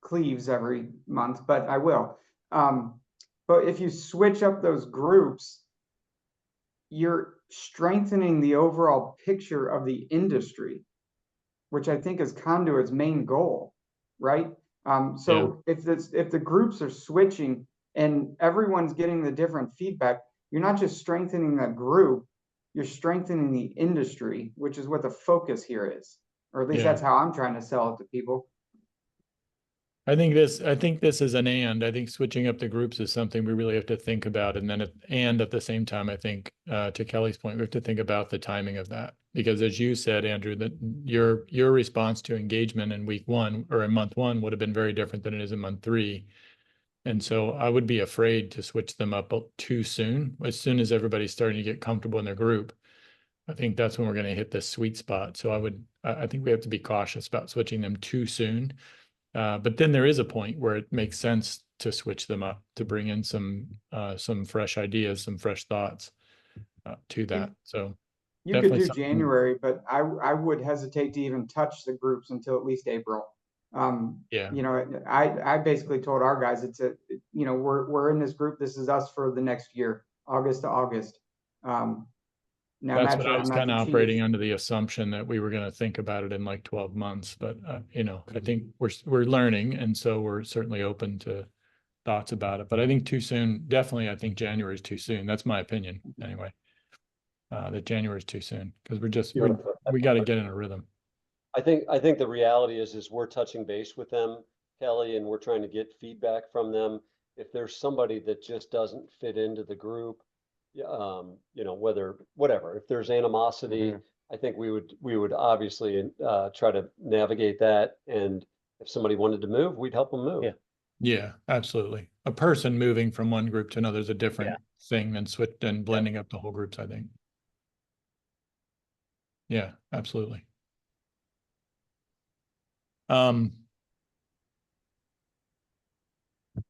Cleves every month, but I will. But if you switch up those groups, you're strengthening the overall picture of the industry, which I think is Conduit's main goal, right? If the groups are switching and everyone's getting the different feedback, you're not just strengthening that group, you're strengthening the industry, which is what the focus here is, or at least that's how I'm trying to sell it to people. I think this is an and. I think switching up the groups is something we really have to think about. And then at the same time, I think to Kelly's point, we have to think about the timing of that. Because as you said, Andrew, that your response to engagement in week one or in month one would have been very different than it is in month three. And so I would be afraid to switch them up too soon. As soon as everybody's starting to get comfortable in their group, I think that's when we're going to hit this sweet spot. So I think we have to be cautious about switching them too soon. But then there is a point where it makes sense to switch them up, to bring in some fresh ideas, some fresh thoughts to that. So you could do January, but I would hesitate to even touch the groups until at least April. I basically told our guys we're in this group. This is us for the next year, August to August. Now, that's what I was kind of operating under, the assumption that we were going to think about it in like 12 months. But, I think we're learning. And so we're certainly open to thoughts about it. But I think too soon, definitely, I think January is too soon. That's my opinion anyway. That January is too soon because we got to get in a rhythm. I think the reality is we're touching base with them, Kelly, and we're trying to get feedback from them. If there's somebody that just doesn't fit into the group, you know, whatever, if there's animosity, I think we would obviously try to navigate that. And if somebody wanted to move, we'd help them move. Yeah. Yeah, absolutely. A person moving from one group to another is a different Yeah. thing than blending up the whole groups, I think. Yeah, absolutely.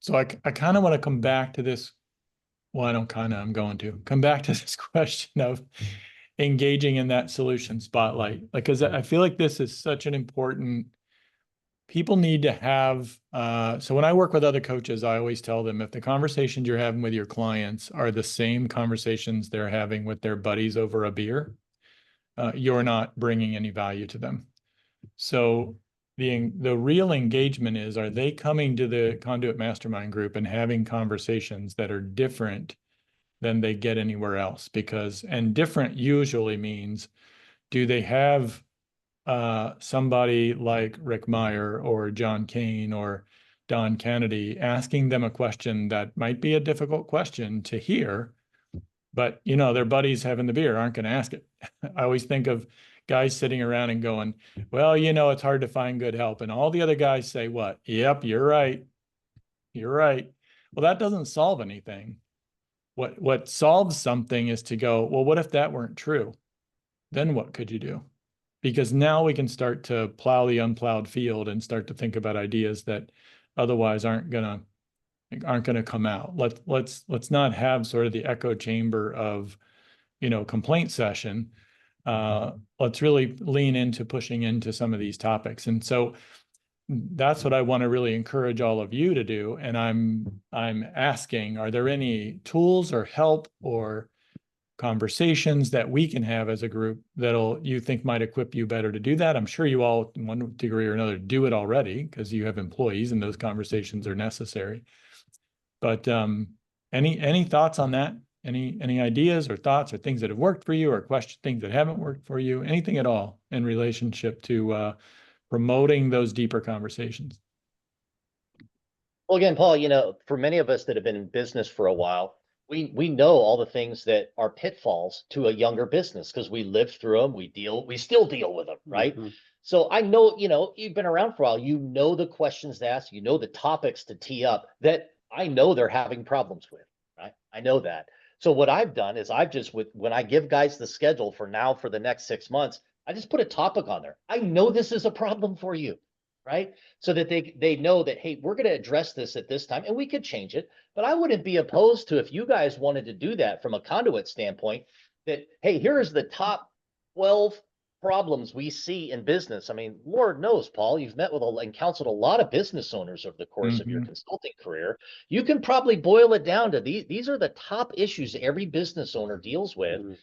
So I kind of want to come back to this. Well, I don't kind of, I'm going to come back to this question of engaging in that solution spotlight. Like, because I feel like this is such an important, people need to have, so when I work with other coaches, I always tell them if the conversations you're having with your clients are the same conversations they're having with their buddies over a beer, you're not bringing any value to them. So the real engagement is, are they coming to the Conduit Mastermind group and having conversations that are different than they get anywhere else? Because, and different usually means, do they have somebody like Rick Meyer or John Kane or Don Kennedy asking them a question that might be a difficult question to hear, but you know, their buddies having the beer aren't going to ask it. I always think of guys sitting around and going, well, you know, it's hard to find good help. And all the other guys say, what? Yep, you're right. You're right. Well, that doesn't solve anything. What solves something is to go, well, what if that weren't true? Then what could you do? Because now we can start to plow the unplowed field and start to think about ideas that otherwise aren't gonna come out. Let's not have sort of the echo chamber of, you know, complaint session. Let's really lean into pushing into some of these topics. And so that's what I want to really encourage all of you to do. And I'm asking, are there any tools or help or conversations that we can have as a group that'll, you think might equip you better to do that? I'm sure you all, in one degree or another, do it already because you have employees and those conversations are necessary. But any thoughts on that? Any ideas or thoughts or things that have worked for you, or things that haven't worked for you? Anything at all in relationship to promoting those deeper conversations? Well, again, Paul, you know, for many of us that have been in business for a while, we know all the things that are pitfalls to a younger business because we lived through them. We still deal with them, right? So I know, you know, you've been around for a while, you know the questions to ask, you know the topics to tee up that I know they're having problems with, right? I know that. So what I've done is when I give guys the schedule for the next 6 months, I just put a topic on there. I know this is a problem for you, right? So that they know that, hey, we're going to address this at this time and we could change it. But I wouldn't be opposed to, if you guys wanted to do that from a conduit standpoint, that, hey, here's the top 12 problems we see in business. I mean, Lord knows, Paul, you've met with and counseled a lot of business owners over the course of your consulting career. You can probably boil it down to these are the top issues every business owner deals with.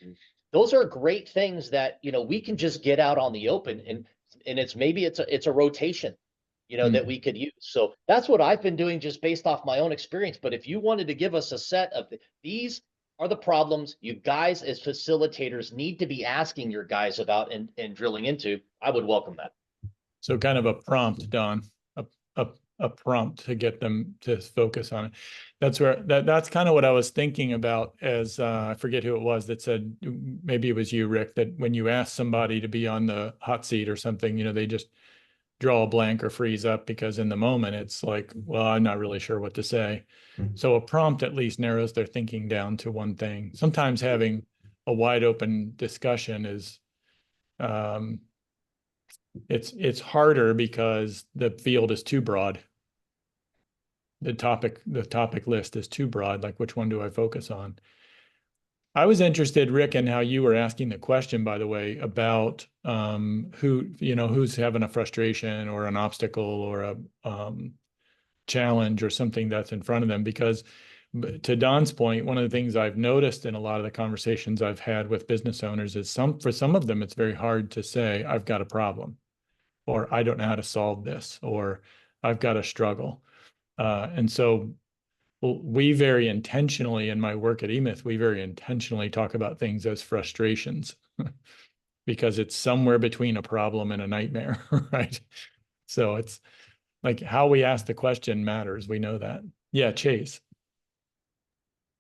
Those are great things that, you know, we can just get out on the open, and it's a rotation, you know, that we could use. So that's what I've been doing just based off my own experience. But if you wanted to give us a set of these are the problems you guys as facilitators need to be asking your guys about and drilling into, I would welcome that. So kind of a prompt, Don, a prompt to get them to focus on it. That's kind of what I was thinking about as I forget who it was that said, maybe it was you, Rick, that when you ask somebody to be on the hot seat or something, you know, they just draw a blank or freeze up because in the moment it's like, well, I'm not really sure what to say. So a prompt at least narrows their thinking down to one thing. Sometimes having a wide open discussion is, it's harder because the field is too broad. The topic list is too broad. Like, which one do I focus on? I was interested, Rick, in how you were asking the question, by the way, about who's having a frustration or an obstacle or a challenge or something that's in front of them. Because to Don's point, one of the things I've noticed in a lot of the conversations I've had with business owners is for some of them, it's very hard to say, I've got a problem, or I don't know how to solve this, or I've got a struggle. And so we very intentionally, in my work at eMyth, we very intentionally talk about things as frustrations. because it's somewhere between a problem and a nightmare, right? So it's like how we ask the question matters. We know that. Yeah, Chase.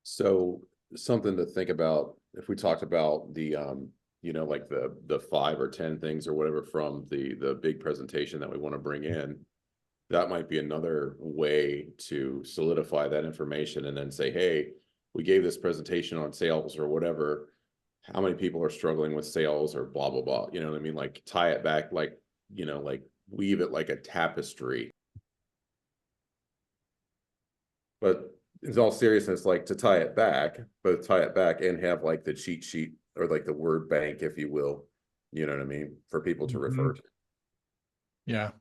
So something to think about, if we talked about the, you know, like the 5 or 10 things or whatever from the big presentation that we want to bring in, that might be another way to solidify that information and then say, hey, we gave this presentation on sales or whatever. How many people are struggling with sales or blah, blah, blah. You know what I mean? Like tie it back, like, you know, like weave it like a tapestry. But in all seriousness, like to tie it back, both tie it back and have like the cheat sheet or like the word bank, if you will, you know what I mean, for people to refer to. Yeah.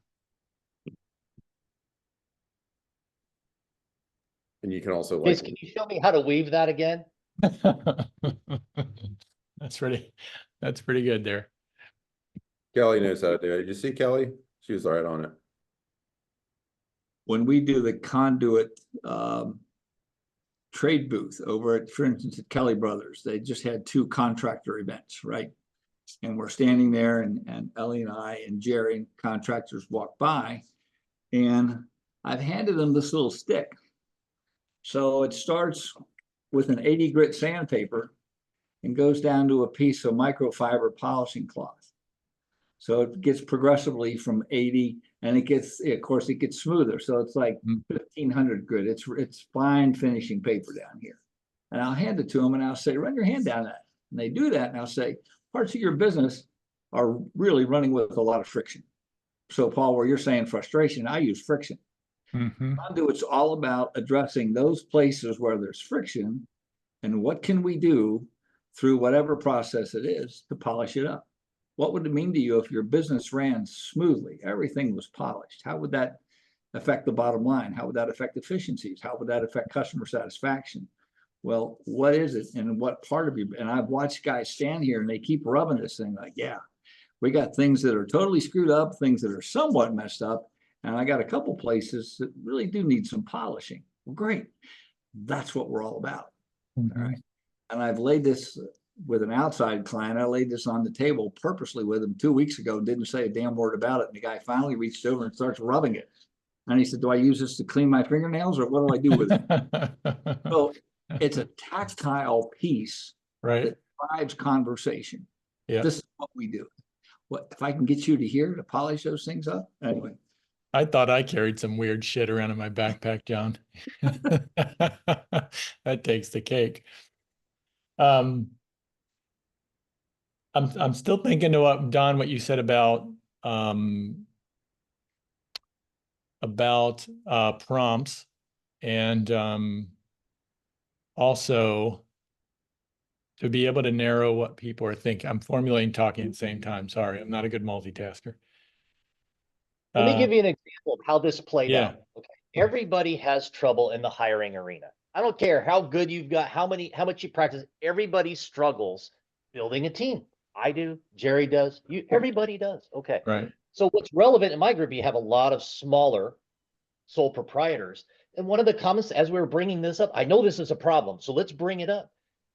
And you can also Chase, like, can you show me how to weave that again? That's pretty good there. Kelly knows how to do it. Did you see Kelly? She was right on it. When we do the conduit trade booth over at, for instance, at Kelly Brothers, they just had 2 contractor events, right? And we're standing there, and Ellie and I and Jerry and contractors walk by, and I've handed them this little stick. So it starts with an 80 grit sandpaper and goes down to a piece of microfiber polishing cloth. So it gets progressively from 80, and it gets, of course, it gets smoother. So it's like 1500 grit. It's fine finishing paper down here. And I'll hand it to them and I'll say, run your hand down that. And they do that. And I'll say, parts of your business are really running with a lot of friction. So Paul, where you're saying frustration, I use friction. Conduit's all about addressing those places where there's friction and what can we do through whatever process it is to polish it up. What would it mean to you if your business ran smoothly, everything was polished? How would that affect the bottom line? How would that affect efficiencies? How would that affect customer satisfaction? Well, what is it and what part of you? And I've watched guys stand here and they keep rubbing this thing like, yeah, we got things that are totally screwed up, things that are somewhat messed up. And I got a couple places that really do need some polishing. Well, great. That's what we're all about. All right. And I've laid this with an outside client. I laid this on the table purposely with him 2 weeks ago, didn't say a damn word about it. And the guy finally reached over and starts rubbing it. And he said, do I use this to clean my fingernails or what do I do with it? So it's a tactile piece, right, that drives conversation. Yeah. This is what we do. What if I can get you to here to polish those things up? Anyway. I thought I carried some weird shit around in my backpack, John. That takes the cake. I'm still thinking to what Don, what you said about prompts, and also to be able to narrow what people are thinking. I'm formulating, talking at the same time. Sorry, I'm not a good multitasker. Let me give you an example of how this played yeah. out. Okay. Everybody has trouble in the hiring arena. I don't care how good you've got, how much you practice. Everybody struggles building a team. I do. Jerry does. Everybody does. Okay. Right. So what's relevant in my group, you have a lot of smaller sole proprietors. And one of the comments as we were bringing this up, I know this is a problem, so let's bring it up.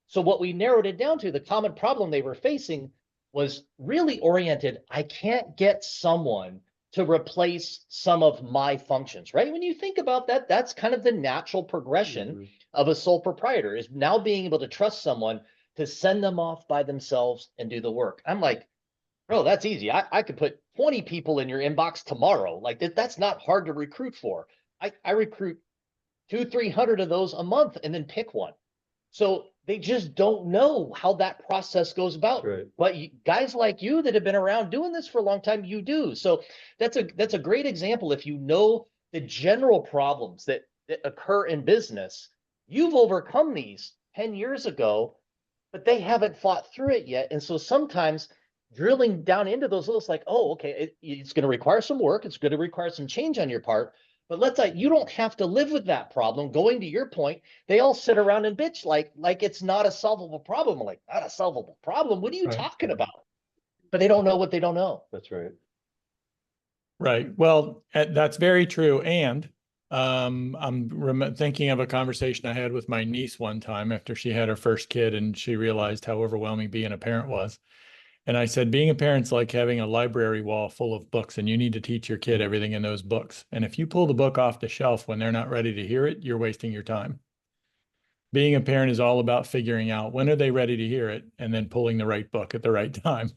So what we narrowed it down to, the common problem they were facing was really oriented. I can't get someone to replace some of my functions, right? When you think about that, that's kind of the natural progression of a sole proprietor, is now being able to trust someone to send them off by themselves and do the work. I'm like, bro, that's easy. I could put 20 people in your inbox tomorrow. Like that's not hard to recruit for. I recruit 200-300 of those a month and then pick one. So they just don't know how that process goes about. Right. But guys like you that have been around doing this for a long time, you do. So that's a great example. If you know the general problems that occur in business, you've overcome these 10 years ago, but they haven't fought through it yet. And so sometimes drilling down into those little, like, oh, okay, it's going to require some work. It's going to require some change on your part. But you don't have to live with that problem. Going to your point, they all sit around and bitch like it's not a solvable problem. Like, not a solvable problem. What are you talking about? But they don't know what they don't know. That's right. Right. Well, that's very true. And I'm thinking of a conversation I had with my niece one time after she had her first kid and she realized how overwhelming being a parent was. And I said, being a parent's like having a library wall full of books, and you need to teach your kid everything in those books. And if you pull the book off the shelf when they're not ready to hear it, you're wasting your time. Being a parent is all about figuring out when are they ready to hear it and then pulling the right book at the right time.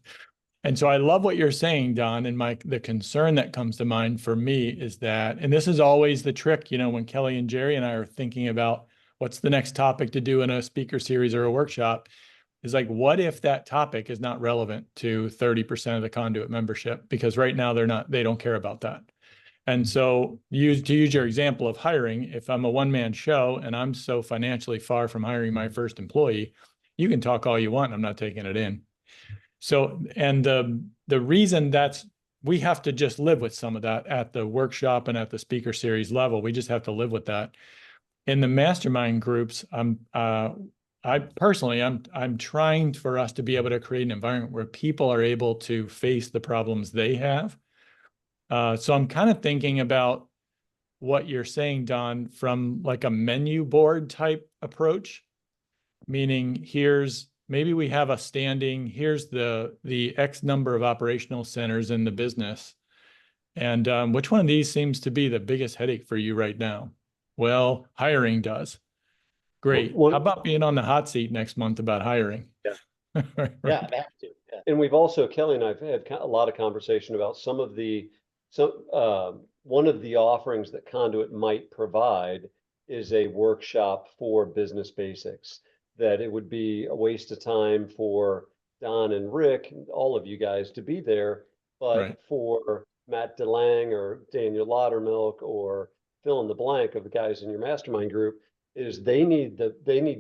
And so I love what you're saying, Don. And the concern that comes to mind for me is that, and this is always the trick, when Kelly and Jerry and I are thinking about what's the next topic to do in a speaker series or a workshop, is like, what if that topic is not relevant to 30% of the conduit membership? Because right now they don't care about that. And so to use your example of hiring, if I'm a one-man show and I'm so financially far from hiring my first employee, you can talk all you want, I'm not taking it in. So, and the reason we have to just live with some of that at the workshop and at the speaker series level. We just have to live with that. In the mastermind groups, I'm trying for us to be able to create an environment where people are able to face the problems they have. So I'm kind of thinking about what you're saying, Don, from like a menu board type approach, meaning maybe we have here's the X number of operational centers in the business. And which one of these seems to be the biggest headache for you right now? Well, hiring does. Great. How about being on the hot seat next month about hiring? Yeah. Right. Yeah, I'm happy to. Yeah. And we've also, Kelly and I've had a lot of conversation about one of the offerings that Conduit might provide is a workshop for business basics, that it would be a waste of time for Don and Rick, all of you guys to be there, but Right. for Matt DeLang or Daniel Laudermilk or fill in the blank of the guys in your mastermind group, is they need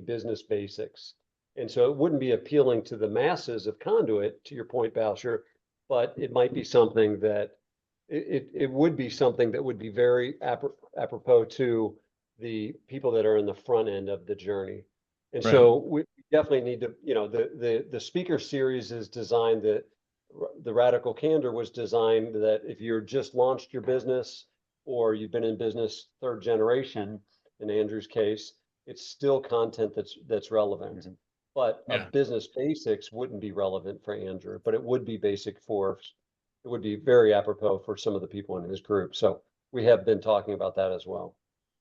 business basics. And so it wouldn't be appealing to the masses of Conduit, to your point, Balsher, but it might be something that it would be something that would be very apropos to the people that are in the front end of the journey. And so we definitely need to, the speaker series is designed that the Radical Candor was designed that if you're just launched your business or you've been in business third generation, in Andrew's case, it's still content that's relevant. Mm-hmm. But business basics wouldn't be relevant for Andrew, but it would be it would be very apropos for some of the people in his group. So we have been talking about that as well.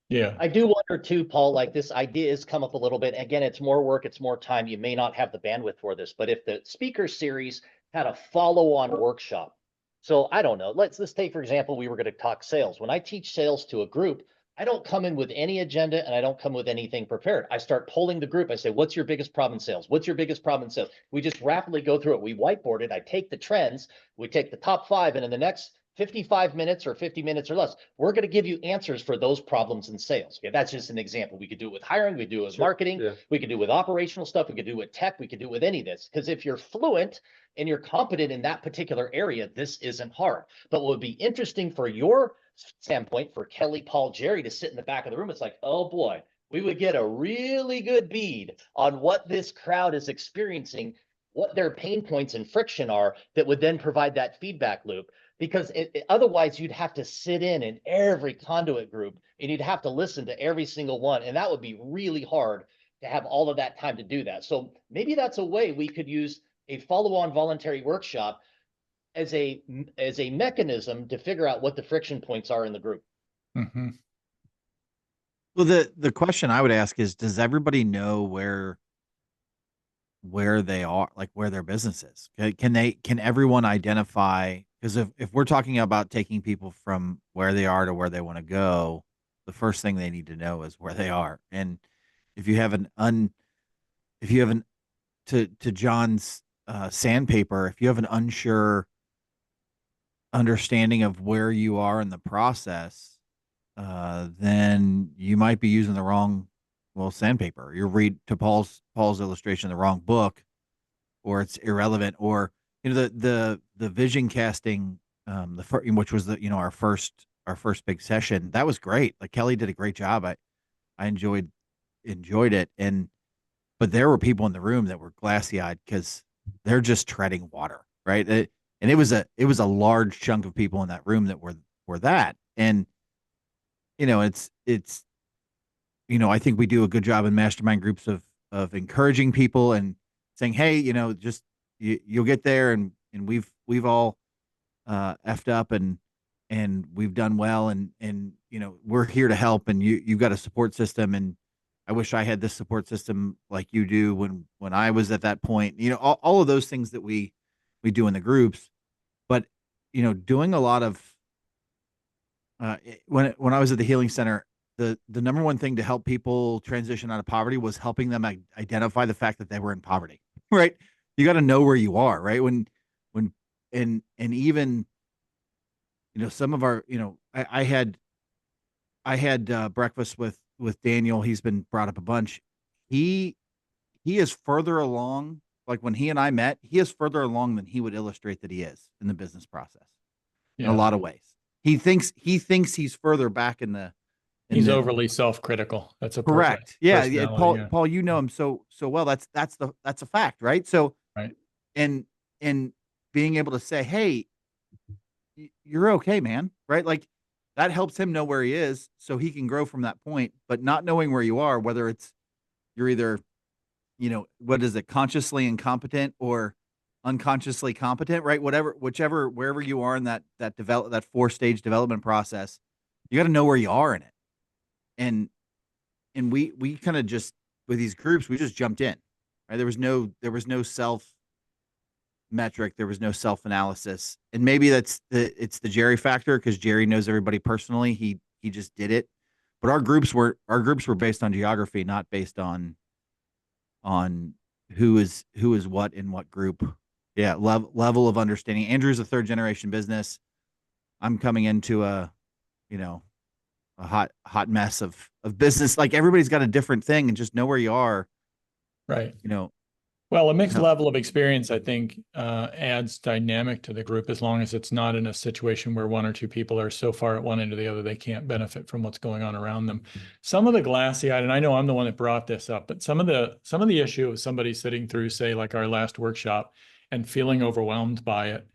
Yeah. I do wonder too, Paul, like this idea has come up a little bit. Again, it's more work, it's more time. You may not have the bandwidth for this, but if the speaker series had a follow-on workshop. So I don't know, let's take, for example, we were going to talk sales. When I teach sales to a group, I don't come in with any agenda and I don't come with anything prepared. I start polling the group. I say, what's your biggest problem in sales? What's your biggest problem in sales? We just rapidly go through it. We whiteboard it. I take the trends. We take the top 5, and in the next 55 minutes or 50 minutes or less, we're going to give you answers for those problems in sales. Okay, that's just an example. We could do it with hiring. We do it with marketing. Yeah. We could do it with operational stuff. We could do it with tech. We could do it with any of this. Because if you're fluent and you're competent in that particular area, this isn't hard. But what would be interesting for your standpoint, for Kelly, Paul, Jerry to sit in the back of the room, it's like, oh boy, we would get a really good bead on what this crowd is experiencing, what their pain points and friction are, that would then provide that feedback loop. Because otherwise you'd have to sit in every conduit group and you'd have to listen to every single one. And that would be really hard to have all of that time to do that. So maybe that's a way we could use a follow-on voluntary workshop as a mechanism to figure out what the friction points are in the group. Mm-hmm. Well, the question I would ask is, does everybody know where they are, like where their business is? Can everyone identify? Because if we're talking about taking people from where they are to where they want to go, the first thing they need to know is where they are. And if you have to John's sandpaper, if you have an unsure understanding of where you are in the process, then you might be using the wrong sandpaper. You read, to Paul's illustration, the wrong book, or it's irrelevant, or the vision casting, which was our first big session. That was great. Like Kelly did a great job. I enjoyed it, but there were people in the room that were glassy eyed because they're just treading water, right? And it was a large chunk of people in that room that were that, and it's I think we do a good job in mastermind groups of encouraging people and saying, hey, just you'll get there, and we've all effed up, and we've done well, and we're here to help, and you've got a support system, and I wish I had this support system like you do when I was at that point. All of those things that we do in the groups, but doing a lot of when I was at the Healing Center, the number one thing to help people transition out of poverty was helping them identify the fact that they were in poverty. Right? You got to know where you are, right? And even some of our I had breakfast with Daniel. He's been brought up a bunch. He is further along. Like when he and I met, he is further along than he would illustrate that he is in the business process in a lot of ways. He thinks he's further back in the. He's overly self-critical. That's a correct. Yeah, Paul. Yeah. Paul, you know him so well. That's a fact, right? So right. And being able to say, hey, you're okay, man, right? Like that helps him know where he is so he can grow from that point. But not knowing where you are, whether it's you're either, what is it, consciously incompetent or unconsciously competent, right? Wherever you are in that 4-stage development process, you got to know where you are in it. And we kind of just, with these groups, we just jumped in, right? There was no self metric. There was no self-analysis. And maybe it's the Jerry factor, because Jerry knows everybody personally. He just did it. But our groups were based on geography, not based on who is what in what group. Yeah, level of understanding. Andrew's a 3rd-generation business. I'm coming into a hot mess of business. Like everybody's got a different thing, and just know where you are. Right. Well, a mixed level of experience, I think, adds dynamic to the group, as long as it's not in a situation where 1 or 2 people are so far at one end or the other they can't benefit from what's going on around them. Some of the glassy-eyed, and I know I'm the one that brought this up, but some of the issue of somebody sitting through, say, like our last workshop and feeling overwhelmed by it,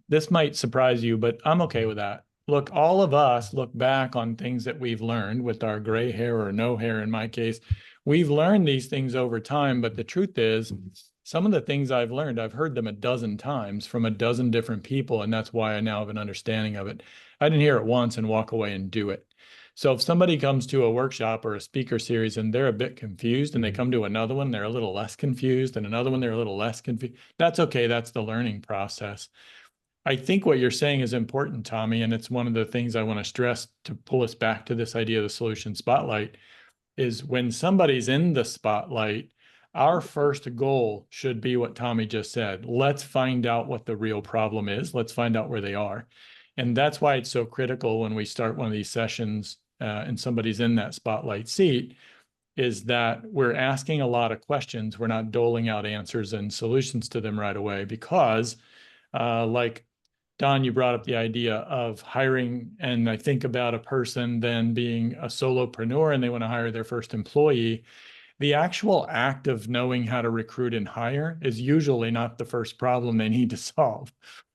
this might surprise you, but I'm okay with that. Look, all of us look back on things that we've learned with our gray hair or no hair in my case. We've learned these things over time, but the truth is, some of the things I've learned, I've heard them a dozen times from a dozen different people, and that's why I now have an understanding of it. I didn't hear it once and walk away and do it. So if somebody comes to a workshop or a speaker series and they're a bit confused, and they come to another one, they're a little less confused, and another one, they're a little less confused, that's okay. That's the learning process. I think what you're saying is important, Tommy, and it's one of the things I want to stress to pull us back to this idea of the solution spotlight, is when somebody's in the spotlight, our first goal should be what Tommy just said. Let's find out what the real problem is. Let's find out where they are. And that's why it's so critical when we start one of these sessions and somebody's in that spotlight seat, is that we're asking a lot of questions. We're not doling out answers and solutions to them right away, because like Don, you brought up the idea of hiring, and I think about a person then being a solopreneur and they want to hire their first employee. The actual act of knowing how to recruit and hire is usually not the first problem they need to solve.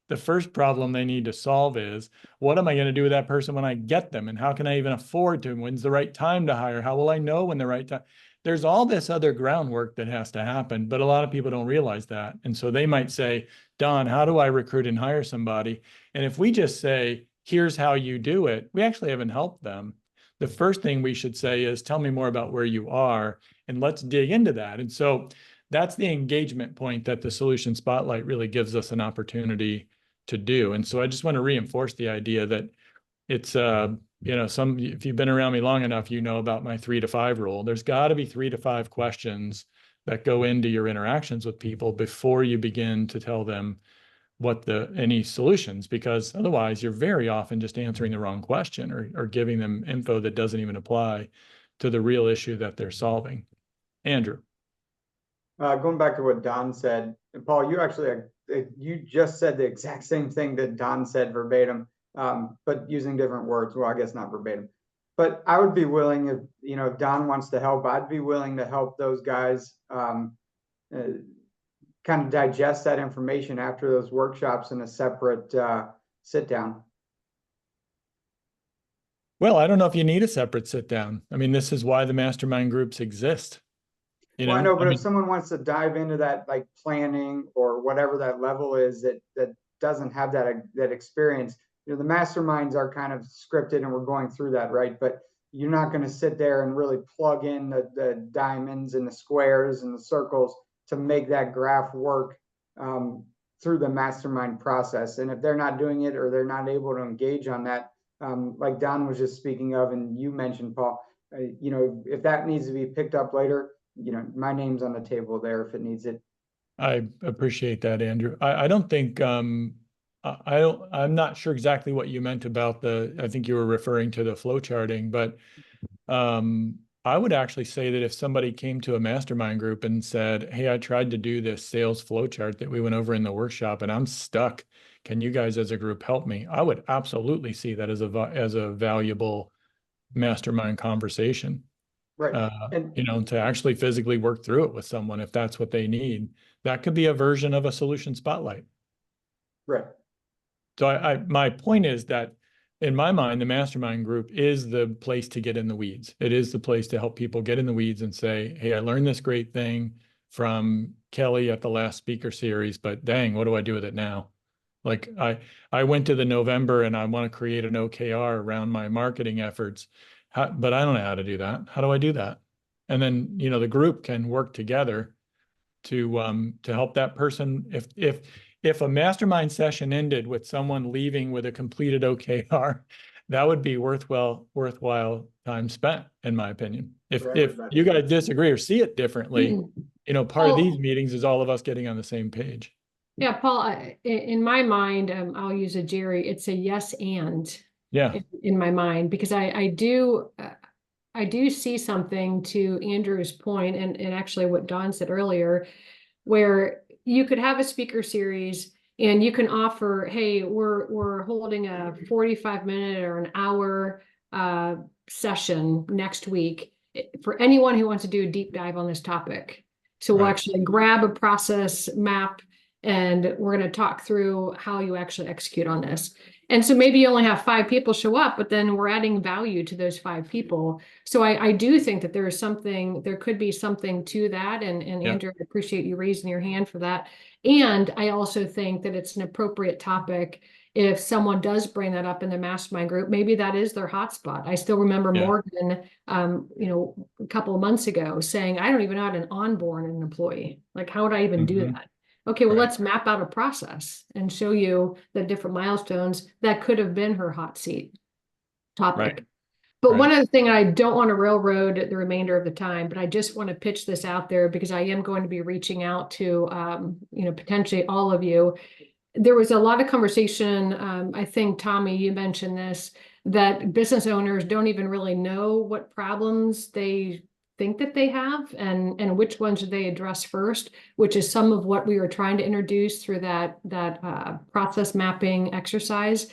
The first problem they need to solve is, what am I going to do with that person when I get them? And how can I even afford to? When's the right time to hire? How will I know when the right time? There's all this other groundwork that has to happen, but a lot of people don't realize that. And so they might say, Don, how do I recruit and hire somebody? And if we just say, here's how you do it, we actually haven't helped them. The first thing we should say is, tell me more about where you are, and let's dig into that. And so that's the engagement point that the Solution Spotlight really gives us an opportunity to do. And so I just want to reinforce the idea that it's, if you've been around me long enough, you know about my 3 to 5 rule. There's got to be 3 to 5 questions that go into your interactions with people before you begin to tell them any solutions, because otherwise you're very often just answering the wrong question or giving them info that doesn't even apply to the real issue that they're solving. Andrew. Going back to what Don said, and Paul, you just said the exact same thing that Don said verbatim, but using different words. Well, I guess not verbatim, but I would be willing, if Don wants to help, I'd be willing to help those guys kind of digest that information after those workshops in a separate sit down. Well, I don't know if you need a separate sit down. I mean, this is why the mastermind groups exist. You Well, I know, know, but I if mean, someone wants to dive into that, like planning or whatever that level is, that doesn't have that experience, you know, the masterminds are kind of scripted and we're going through that, right? But you're not going to sit there and really plug in the diamonds and the squares and the circles to make that graph work through the mastermind process. And if they're not doing it or they're not able to engage on that, like Don was just speaking of, and you mentioned, Paul, you know, if that needs to be picked up later, you know, my name's on the table there if it needs it. I appreciate that, Andrew. I don't think I don't, I'm not sure exactly what you meant about I think you were referring to the flow charting, but I would actually say that if somebody came to a mastermind group and said, "Hey, I tried to do this sales flow chart that we went over in the workshop and I'm stuck. Can you guys as a group help me?" I would absolutely see that as a valuable mastermind conversation. Right. And You know, to actually physically work through it with someone if that's what they need. That could be a version of a solution spotlight. right. So my point is that in my mind, the mastermind group is the place to get in the weeds. It is the place to help people get in the weeds and say, "Hey, I learned this great thing from Kelly at the last speaker series, but dang, what do I do with it now?" Like I went to the November and I want to create an OKR around my marketing efforts, but I don't know how to do that. How do I do that? And then, you know, the group can work together to help that person. If a mastermind session ended with someone leaving with a completed OKR, that would be worthwhile time spent, in my opinion. If For if everybody. you guys disagree or see it differently, you know, part of Paul- these meetings is all of us getting on the same page. Yeah, Paul, in my mind, I'll use a Jerry, it's a yes and Yeah. in my mind, because I do see something to Andrew's point and actually what Don said earlier, where you could have a speaker series and you can offer, hey, we're holding a 45-minute or an hour session next week for anyone who wants to do a deep dive on this topic. So we'll Right. actually grab a process map and we're going to talk through how you actually execute on this. And so maybe you only have 5 people show up, but then we're adding value to those 5 people. So I do think that there could be something to that. And Yeah. Andrew, I appreciate you raising your hand for that. And I also think that it's an appropriate topic if someone does bring that up in the mastermind group. Maybe that is their hotspot. I still remember Yeah. Morgan, you know, a couple of months ago saying, "I don't even know how to onboard an employee. Like, how would I even do Mhm. that?" Okay, well, Right. let's map out a process and show you the different milestones that could have been her hot seat topic. Right. But Right. one other thing, I don't want to railroad the remainder of the time, but I just want to pitch this out there because I am going to be reaching out to, you know, potentially all of you. There was a lot of conversation. I think, Tommy, you mentioned this, that business owners don't even really know what problems they think that they have and which ones should they address first, which is some of what we were trying to introduce through that process mapping exercise.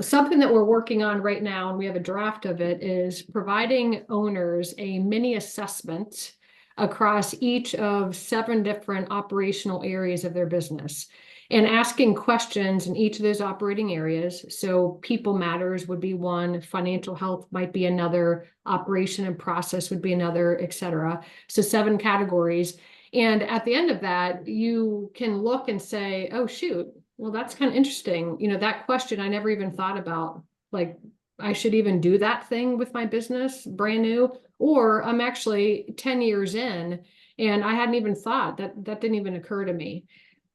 Something that we're working on right now, and we have a draft of it, is providing owners a mini assessment across each of 7 different operational areas of their business and asking questions in each of those operating areas. So people matters would be one, financial health might be another, operation and process would be another, et cetera. So 7 categories. And at the end of that, you can look and say, "Oh, shoot, well, that's kind of interesting. You know, that question I never even thought about. Like, I should even do that thing with my business brand new, or I'm actually 10 years in and I hadn't even thought that didn't even occur to me."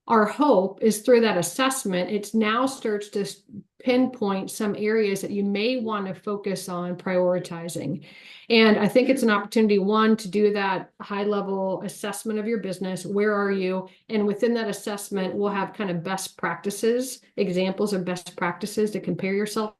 Our hope is through that assessment, it now starts to pinpoint some areas that you may want to focus on prioritizing. And I think it's an opportunity, one, to do that high level assessment of your business. Where are you? And within that assessment, we'll have kind of best practices, examples of best practices to compare yourself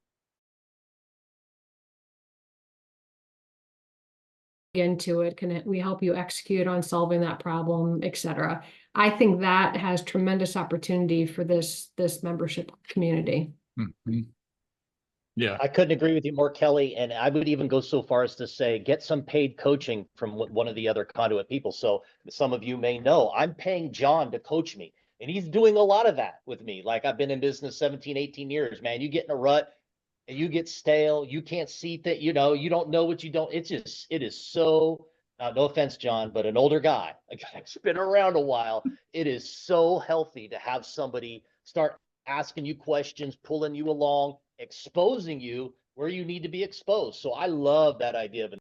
into it. Can we help you execute on solving that problem, et cetera? I think that has tremendous opportunity for this membership community. Mhm. Yeah. I couldn't agree with you more, Kelly. And I would even go so far as to say, get some paid coaching from one of the other conduit people. So some of you may know I'm paying John to coach me, and he's doing a lot of that with me. Like, I've been in business 17, 18 years, man. You get in a rut and you get stale. You can't see that, you know, you don't know what you don't. It is so no offense, John, but an older guy, a guy that's been around a while, it is so healthy to have somebody start asking you questions, pulling you along, exposing you where you need to be exposed. So I love that idea of an.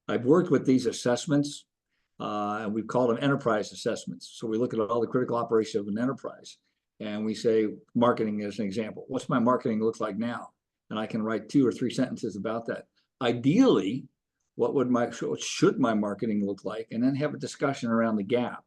I've worked with these assessments, and we've called them enterprise assessments. So we look at all the critical operations of an enterprise, and we say marketing as an example. What's my marketing look like now? And I can write 2 or 3 sentences about that. Ideally, what should my marketing look like? And then have a discussion around the gap.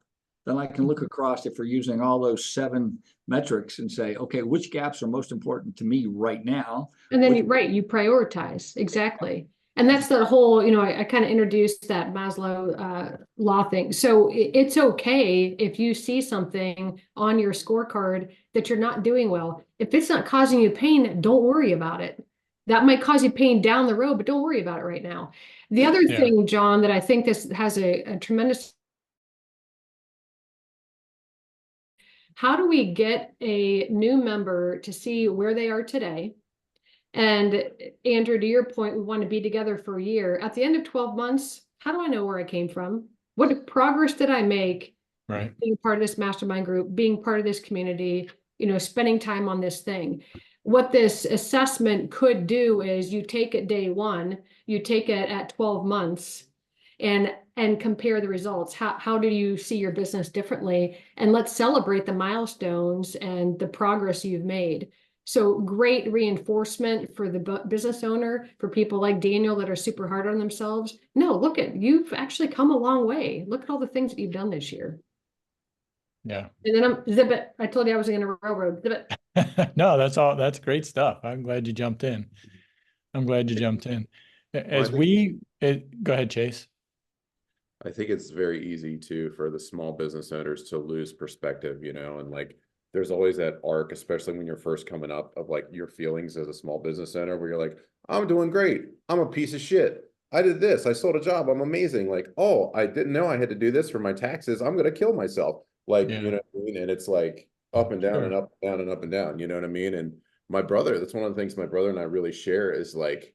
Then I can look across, if we're using all those 7 metrics, and say, okay, which gaps are most important to me right now? And then, Which- you prioritize, exactly. And that's the whole, I kind of introduced that Maslow law thing. So it's okay if you see something on your scorecard that you're not doing well. If it's not causing you pain, don't worry about it. That might cause you pain down the road, but don't worry about it right now. The other Yeah. thing, John, that I think this has a tremendous. How do we get a new member to see where they are today? And Andrew, to your point, we want to be together for a year. At the end of 12 months, how do I know where I came from? What progress did I make? Right. Being part of this mastermind group, being part of this community, spending time on this thing. What this assessment could do is you take it day 1, you take it at 12 months and compare the results. How do you see your business differently? And let's celebrate the milestones and the progress you've made. So great reinforcement for the business owner, for people like Daniel that are super hard on themselves. No, look at, you've actually come a long way. Look at all the things that you've done this year. Yeah. And then zip it. I told you I was going to railroad. Zip it. No, that's great stuff. I'm glad you jumped in. Go ahead, Chase. I think it's very easy for the small business owners to lose perspective, and like there's always that arc, especially when you're first coming up, of like your feelings as a small business owner where you're like, I'm doing great. I'm a piece of shit. I did this. I sold a job. I'm amazing. Like, oh, I didn't know I had to do this for my taxes. I'm going to kill myself. Like, Yeah. you know what I mean? And it's like up and down Sure. and up and down and up and down, you know what I mean? And my brother, that's one of the things my brother and I really share is like,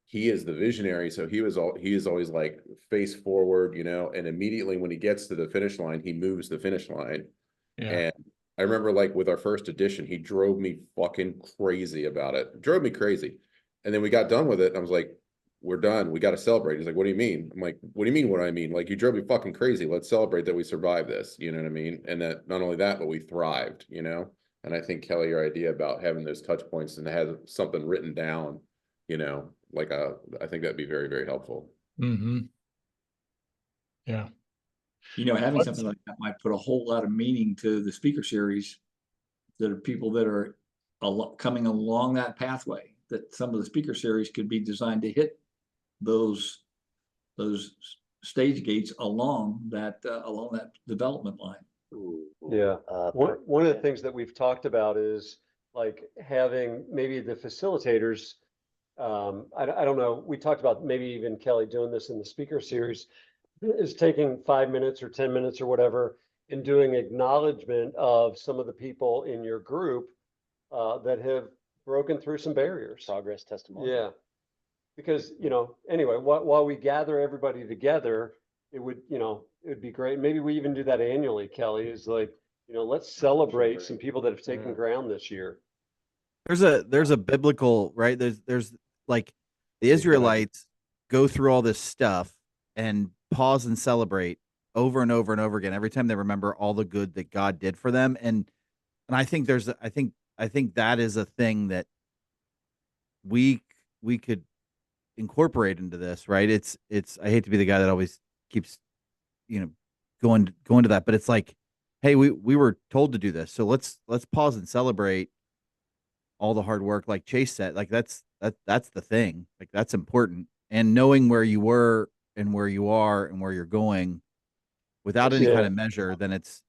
he is the visionary. So he is always like face forward, and immediately when he gets to the finish line, he moves the finish line. Yeah. And I remember like with our first edition, he drove me fucking crazy about it. Drove me crazy. And then we got done with it. And I was like, we're done. We got to celebrate. He's like, what do you mean? I'm like, what do you mean? What do I mean? Like, you drove me fucking crazy. Let's celebrate that we survived this. You know what I mean? And that not only that, but we thrived, And I think, Kelly, your idea about having those touch points and have something written down, I think that'd be very, very helpful. Mm-hmm. Yeah. Having something like that might put a whole lot of meaning to the speaker series. That are people that are coming along that pathway. That some of the speaker series could be designed to hit those stage gates along that development line. Yeah. One of the things that we've talked about is like having maybe the facilitators. I don't know. We talked about maybe even Kelly doing this in the speaker series, is taking 5 minutes or 10 minutes or whatever and doing acknowledgement of some of the people in your group that have broken through some barriers. Progress testimony. Yeah. Because, anyway, while we gather everybody together, it would be great. Maybe we even do that annually, Kelly, is like, let's celebrate some people that have taken ground this year. There's a biblical, right? There's like the Israelites go through all this stuff and pause and celebrate over and over and over again every time they remember all the good that God did for them. And I think I think that is a thing that we could incorporate into this, right? It's I hate to be the guy that always keeps going to that, but it's like, hey, we were told to do this, so let's pause and celebrate all the hard work, like Chase said. Like that's the thing, like that's important. And knowing where you were and where you are and where you're going without any kind of measure, then it's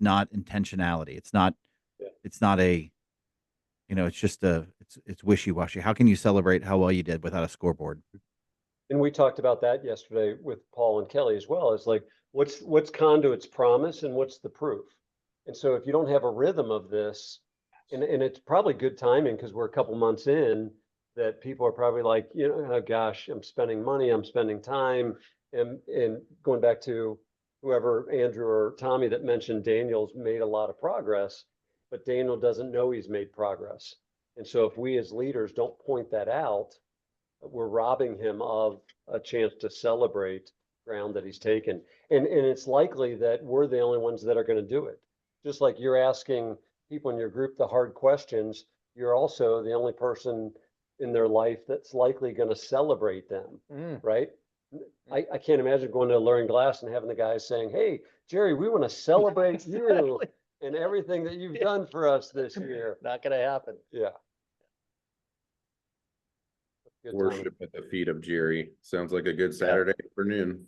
not intentionality. It's not a, it's just it's wishy-washy. How can you celebrate how well you did without a scoreboard? And we talked about that yesterday with Paul and Kelly as well. It's like, what's conduit's promise and what's the proof? And so if you don't have a rhythm of this, and it's probably good timing because we're a couple months in, that people are probably like, you know, oh gosh, I'm spending money, I'm spending time. And going back to whoever, Andrew or Tommy, that mentioned Daniel's made a lot of progress, but Daniel doesn't know he's made progress. And so if we as leaders don't point that out, we're robbing him of a chance to celebrate ground that he's taken. And it's likely that we're the only ones that are going to do it. Just like you're asking people in your group the hard questions, you're also the only person in their life that's likely going to celebrate them, right? I can't imagine going to a Learning Glass and having the guys saying, hey, Jerry, we want to celebrate you and everything that you've done for us this year. Not gonna happen. Yeah. Good time. Worship at the feet of Jerry. Sounds like a good Saturday afternoon.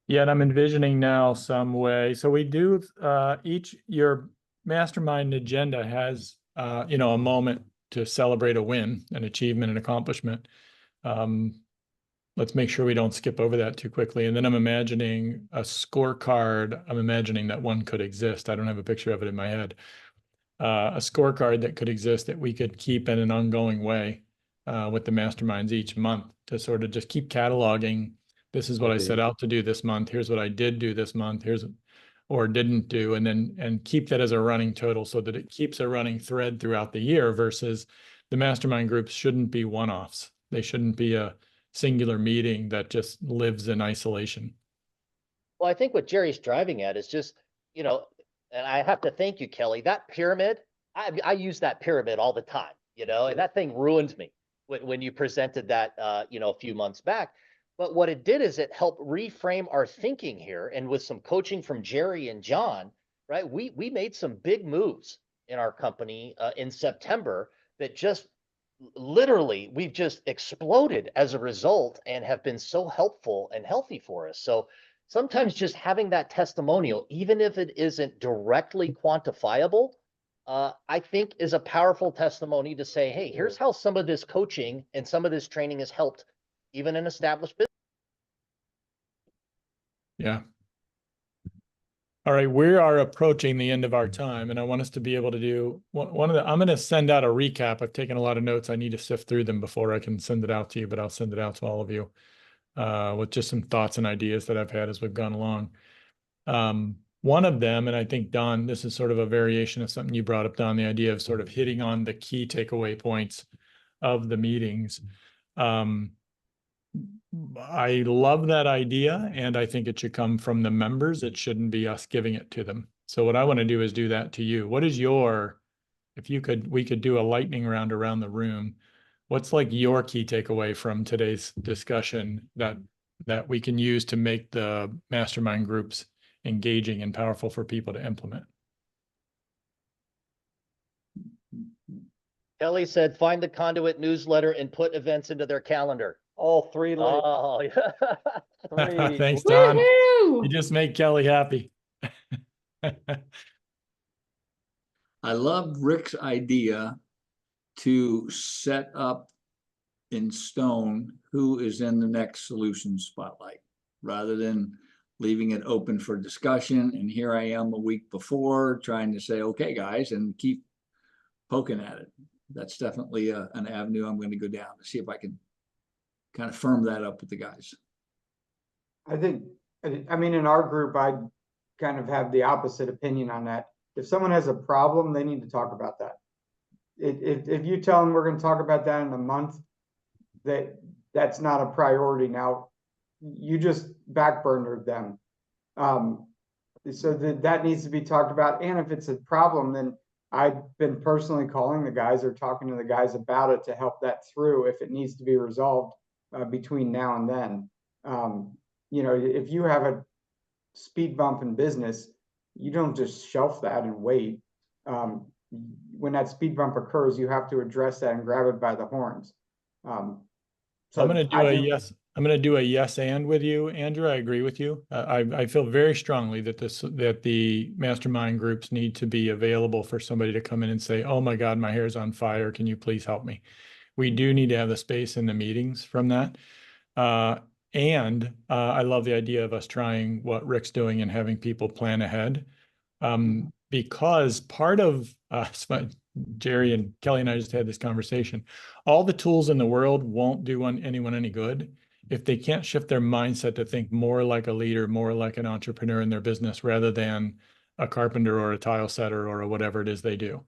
Yeah, and I'm envisioning now some way. So we do your mastermind agenda has you know, a moment to celebrate a win, an achievement, an accomplishment. Let's make sure we don't skip over that too quickly. And then I'm imagining a scorecard. I'm imagining that one could exist. I don't have a picture of it in my head. A scorecard that could exist that we could keep in an ongoing way with the masterminds each month to sort of just keep cataloging. This is what I set out to do this month. Here's what I did do this month. Here's or didn't do, and keep that as a running total so that it keeps a running thread throughout the year versus the mastermind groups shouldn't be one-offs. They shouldn't be a singular meeting that just lives in isolation. Well, I think what Jerry's driving at is just, you know, and I have to thank you, Kelly, that pyramid, I use that pyramid all the time, you know, and that thing ruined me when you presented that, you know, a few months back. But what it did is it helped reframe our thinking here. And with some coaching from Jerry and John, right, we made some big moves in our company in September that just literally we've just exploded as a result and have been so helpful and healthy for us. So sometimes just having that testimonial, even if it isn't directly quantifiable, I think is a powerful testimony to say, hey, here's how some of this coaching and some of this training has helped even an established business. Yeah. All right, we are approaching the end of our time, and I want us to be able to do one of the, I'm going to send out a recap. I've taken a lot of notes. I need to sift through them before I can send it out to you, but I'll send it out to all of you with just some thoughts and ideas that I've had as we've gone along. One of them, and I think, Don, this is sort of a variation of something you brought up, Don, the idea of sort of hitting on the key takeaway points of the meetings. I love that idea, and I think it should come from the members. It shouldn't be us giving it to them. So what I want to do is do that to you. What is if we could do a lightning round around the room. What's like your key takeaway from today's discussion that we can use to make the mastermind groups engaging and powerful for people to implement? Kelly said, find the Conduit newsletter and put events into their calendar. All three. Oh, yeah. Thanks, Don. Woohoo! You just make Kelly happy. I love Rick's idea to set up in stone who is in the next solution spotlight, rather than leaving it open for discussion. And here I am a week before trying to say, okay, guys, and keep poking at it. That's definitely an avenue I'm going to go down to see if I can kind of firm that up with the guys. I think, I mean, in our group, I kind of have the opposite opinion on that. If someone has a problem, they need to talk about that. If you tell them we're going to talk about that in a month, that's not a priority now. You just backburnered them. So that needs to be talked about. And if it's a problem, then I've been personally calling the guys or talking to the guys about it to help that through if it needs to be resolved between now and then. You know, if you have a speed bump in business, you don't just shelf that and wait. When that speed bump occurs, you have to address that and grab it by the horns. So I'm going to do a yes and with you, Andrew. I agree with you. I feel very strongly that the mastermind groups need to be available for somebody to come in and say, oh my God, my hair's on fire. Can you please help me? We do need to have the space in the meetings from that. And I love the idea of us trying what Rick's doing and having people plan ahead. because part of Jerry and Kelly and I just had this conversation. All the tools in the world won't do anyone any good if they can't shift their mindset to think more like a leader, more like an entrepreneur in their business rather than a carpenter or a tile setter or whatever it is they do.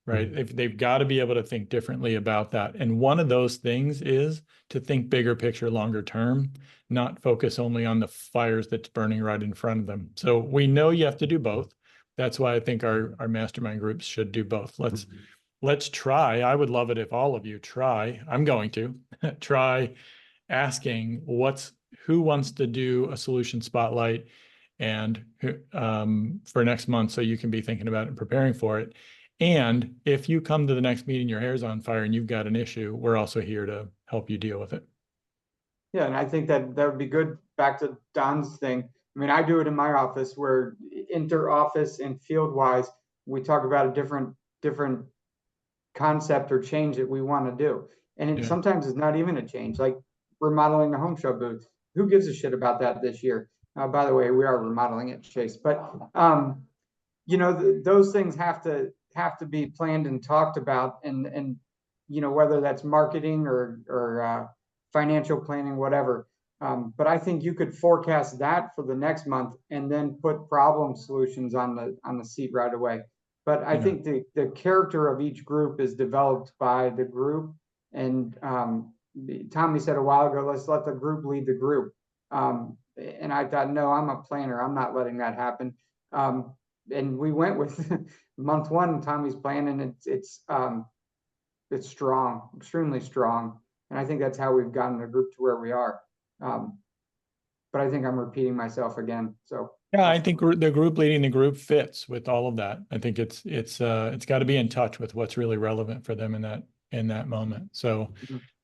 Right? They've got to be able to think differently about that. And one of those things is to think bigger picture, longer term, not focus only on the fires that's burning right in front of them. So we know you have to do both. That's why I think our mastermind groups should do both. Let's try. I would love it if all of you try. I'm going to try asking who wants to do a solution spotlight and for next month, so you can be thinking about it and preparing for it. And if you come to the next meeting, your hair's on fire and you've got an issue, we're also here to help you deal with it. Yeah, and I think that would be good. Back to Don's thing. I mean, I do it in my office where inter-office and field-wise, we talk about a different concept or change that we want to do. And sometimes it's not even a change, like remodeling the home show booth. Who gives a shit about that this year? By the way, we are remodeling it, Chase. But you know, those things have to be planned and talked about, and you know, whether that's marketing or financial planning, whatever. But I think you could forecast that for the next month and then put problem solutions on the seat right away. But I think the character of each group is developed by the group. And Tommy said a while ago, let's let the group lead the group. And I thought, no, I'm a planner. I'm not letting that happen. And we went with month one, Tommy's plan, and it's strong, extremely strong. And I think that's how we've gotten the group to where we are. But I think I'm repeating myself again. So yeah, I think the group leading the group fits with all of that. I think it's got to be in touch with what's really relevant for them in that moment. So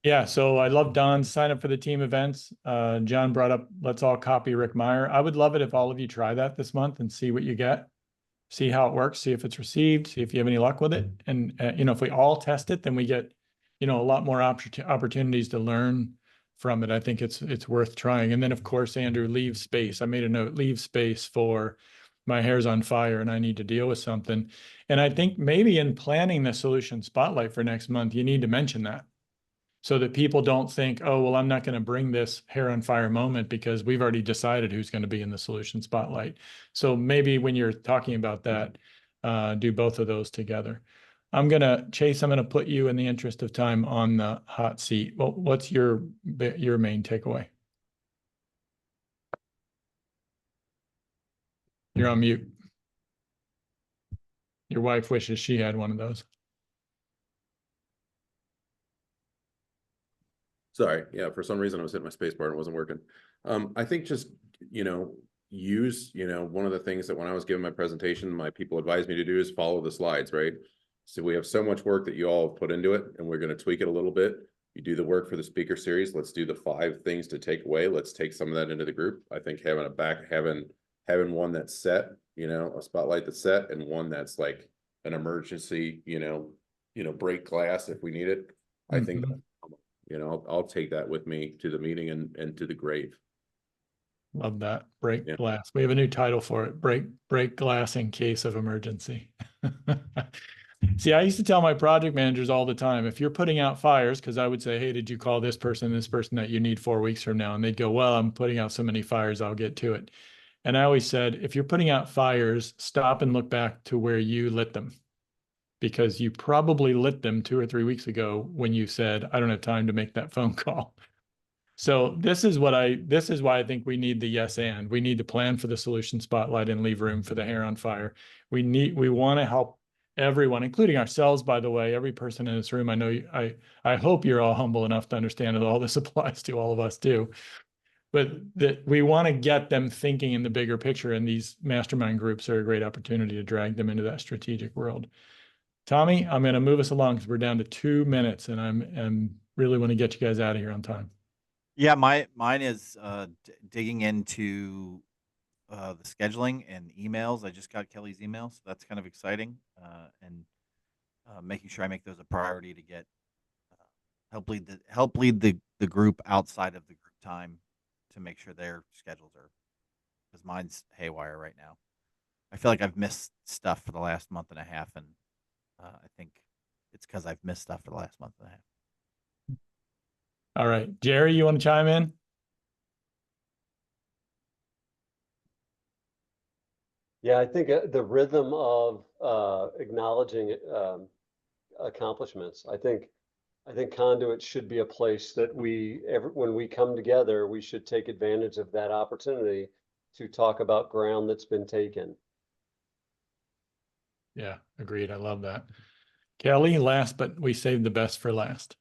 yeah, so I love Don's sign up for the team events. John brought up, let's all copy Rick Meyer. I would love it if all of you try that this month and see what you get. See how it works, see if it's received, see if you have any luck with it. And, you know, if we all test it, then we get, you know, a lot more opportunities to learn from it. I think it's worth trying. And then, of course, Andrew, leave space. I made a note, leave space for my hair's on fire and I need to deal with something. And I think maybe in planning the solution spotlight for next month, you need to mention that, so that people don't think, oh, well, I'm not going to bring this hair on fire moment because we've already decided who's going to be in the solution spotlight. So maybe when you're talking about that, do both of those together. Chase, I'm going to put you, in the interest of time, on the hot seat. Well, what's your main takeaway? You're on mute. Your wife wishes she had one of those. Sorry. Yeah. For some reason I was hitting my space bar and it wasn't working. I think just, you know, one of the things that when I was giving my presentation, my people advised me to do is follow the slides, right? So we have so much work that you all have put into it and we're going to tweak it a little bit. You do the work for the speaker series. Let's do the 5 things to take away. Let's take some of that into the group. I think having one that's set, you know, a spotlight that's set, and one that's like an emergency, break glass if we need it. I think, you know, I'll take that with me to the meeting and to the grave. Love that. Break glass. We have a new title for it. Break glass in case of emergency. See, I used to tell my project managers all the time, if you're putting out fires, because I would say, hey, did you call this person that you need 4 weeks from now? And they'd go, well, I'm putting out so many fires, I'll get to it. And I always said, if you're putting out fires, stop and look back to where you lit them, because you probably lit them 2 or 3 weeks ago when you said, I don't have time to make that phone call. So this is why I think we need the yes and. We need to plan for the solution spotlight and leave room for the hair on fire. We want to help everyone, including ourselves, by the way, every person in this room. I know I hope you're all humble enough to understand that all this applies to all of us too. But that we want to get them thinking in the bigger picture, and these mastermind groups are a great opportunity to drag them into that strategic world. Tommy, I'm going to move us along because we're down to 2 minutes, and I'm really want to get you guys out of here on time. Yeah, mine is digging into the scheduling and emails. I just got Kelly's emails, so that's kind of exciting, and making sure I make those a priority to get help lead the group outside of the group time to make sure their schedules are, because mine's haywire right now. I feel like I've missed stuff for the last month and a half, and I think it's because I've missed stuff for the last month and a half. All right, Jerry, you want to chime in? Yeah, I think the rhythm of acknowledging accomplishments. I think Conduit should be a place that when we come together, we should take advantage of that opportunity to talk about ground that's been taken. Yeah, agreed. I love that. Kelly, last, but we saved the best for last.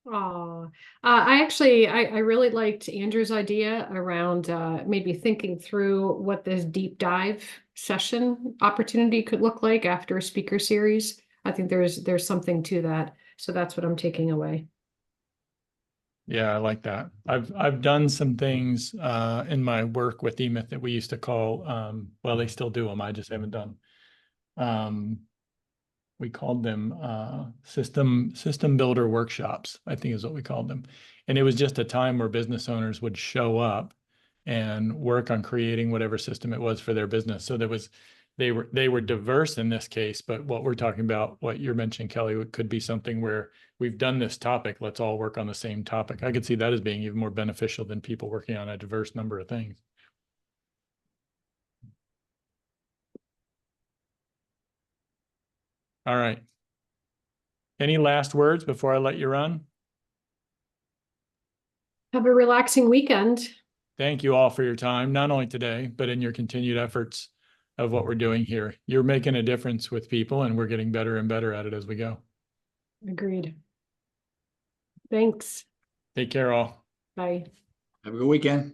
Oh, I really liked Andrew's idea around maybe thinking through what this deep dive session opportunity could look like after a speaker series. I think there's something to that. So that's what I'm taking away. Yeah, I like that. I've done some things in my work with EMIT that we used to call well, they still do them. I just haven't done. We called them system builder workshops, I think is what we called them. And it was just a time where business owners would show up and work on creating whatever system it was for their business. So they were diverse in this case, but what we're talking about, what you're mentioning, Kelly, could be something where we've done this topic, let's all work on the same topic. I could see that as being even more beneficial than people working on a diverse number of things. All right. Any last words before I let you run? Have a relaxing weekend. Thank you all for your time, not only today, but in your continued efforts of what we're doing here. You're making a difference with people, and we're getting better and better at it as we go. Agreed. Thanks. Take care, all. Bye. Have a good weekend.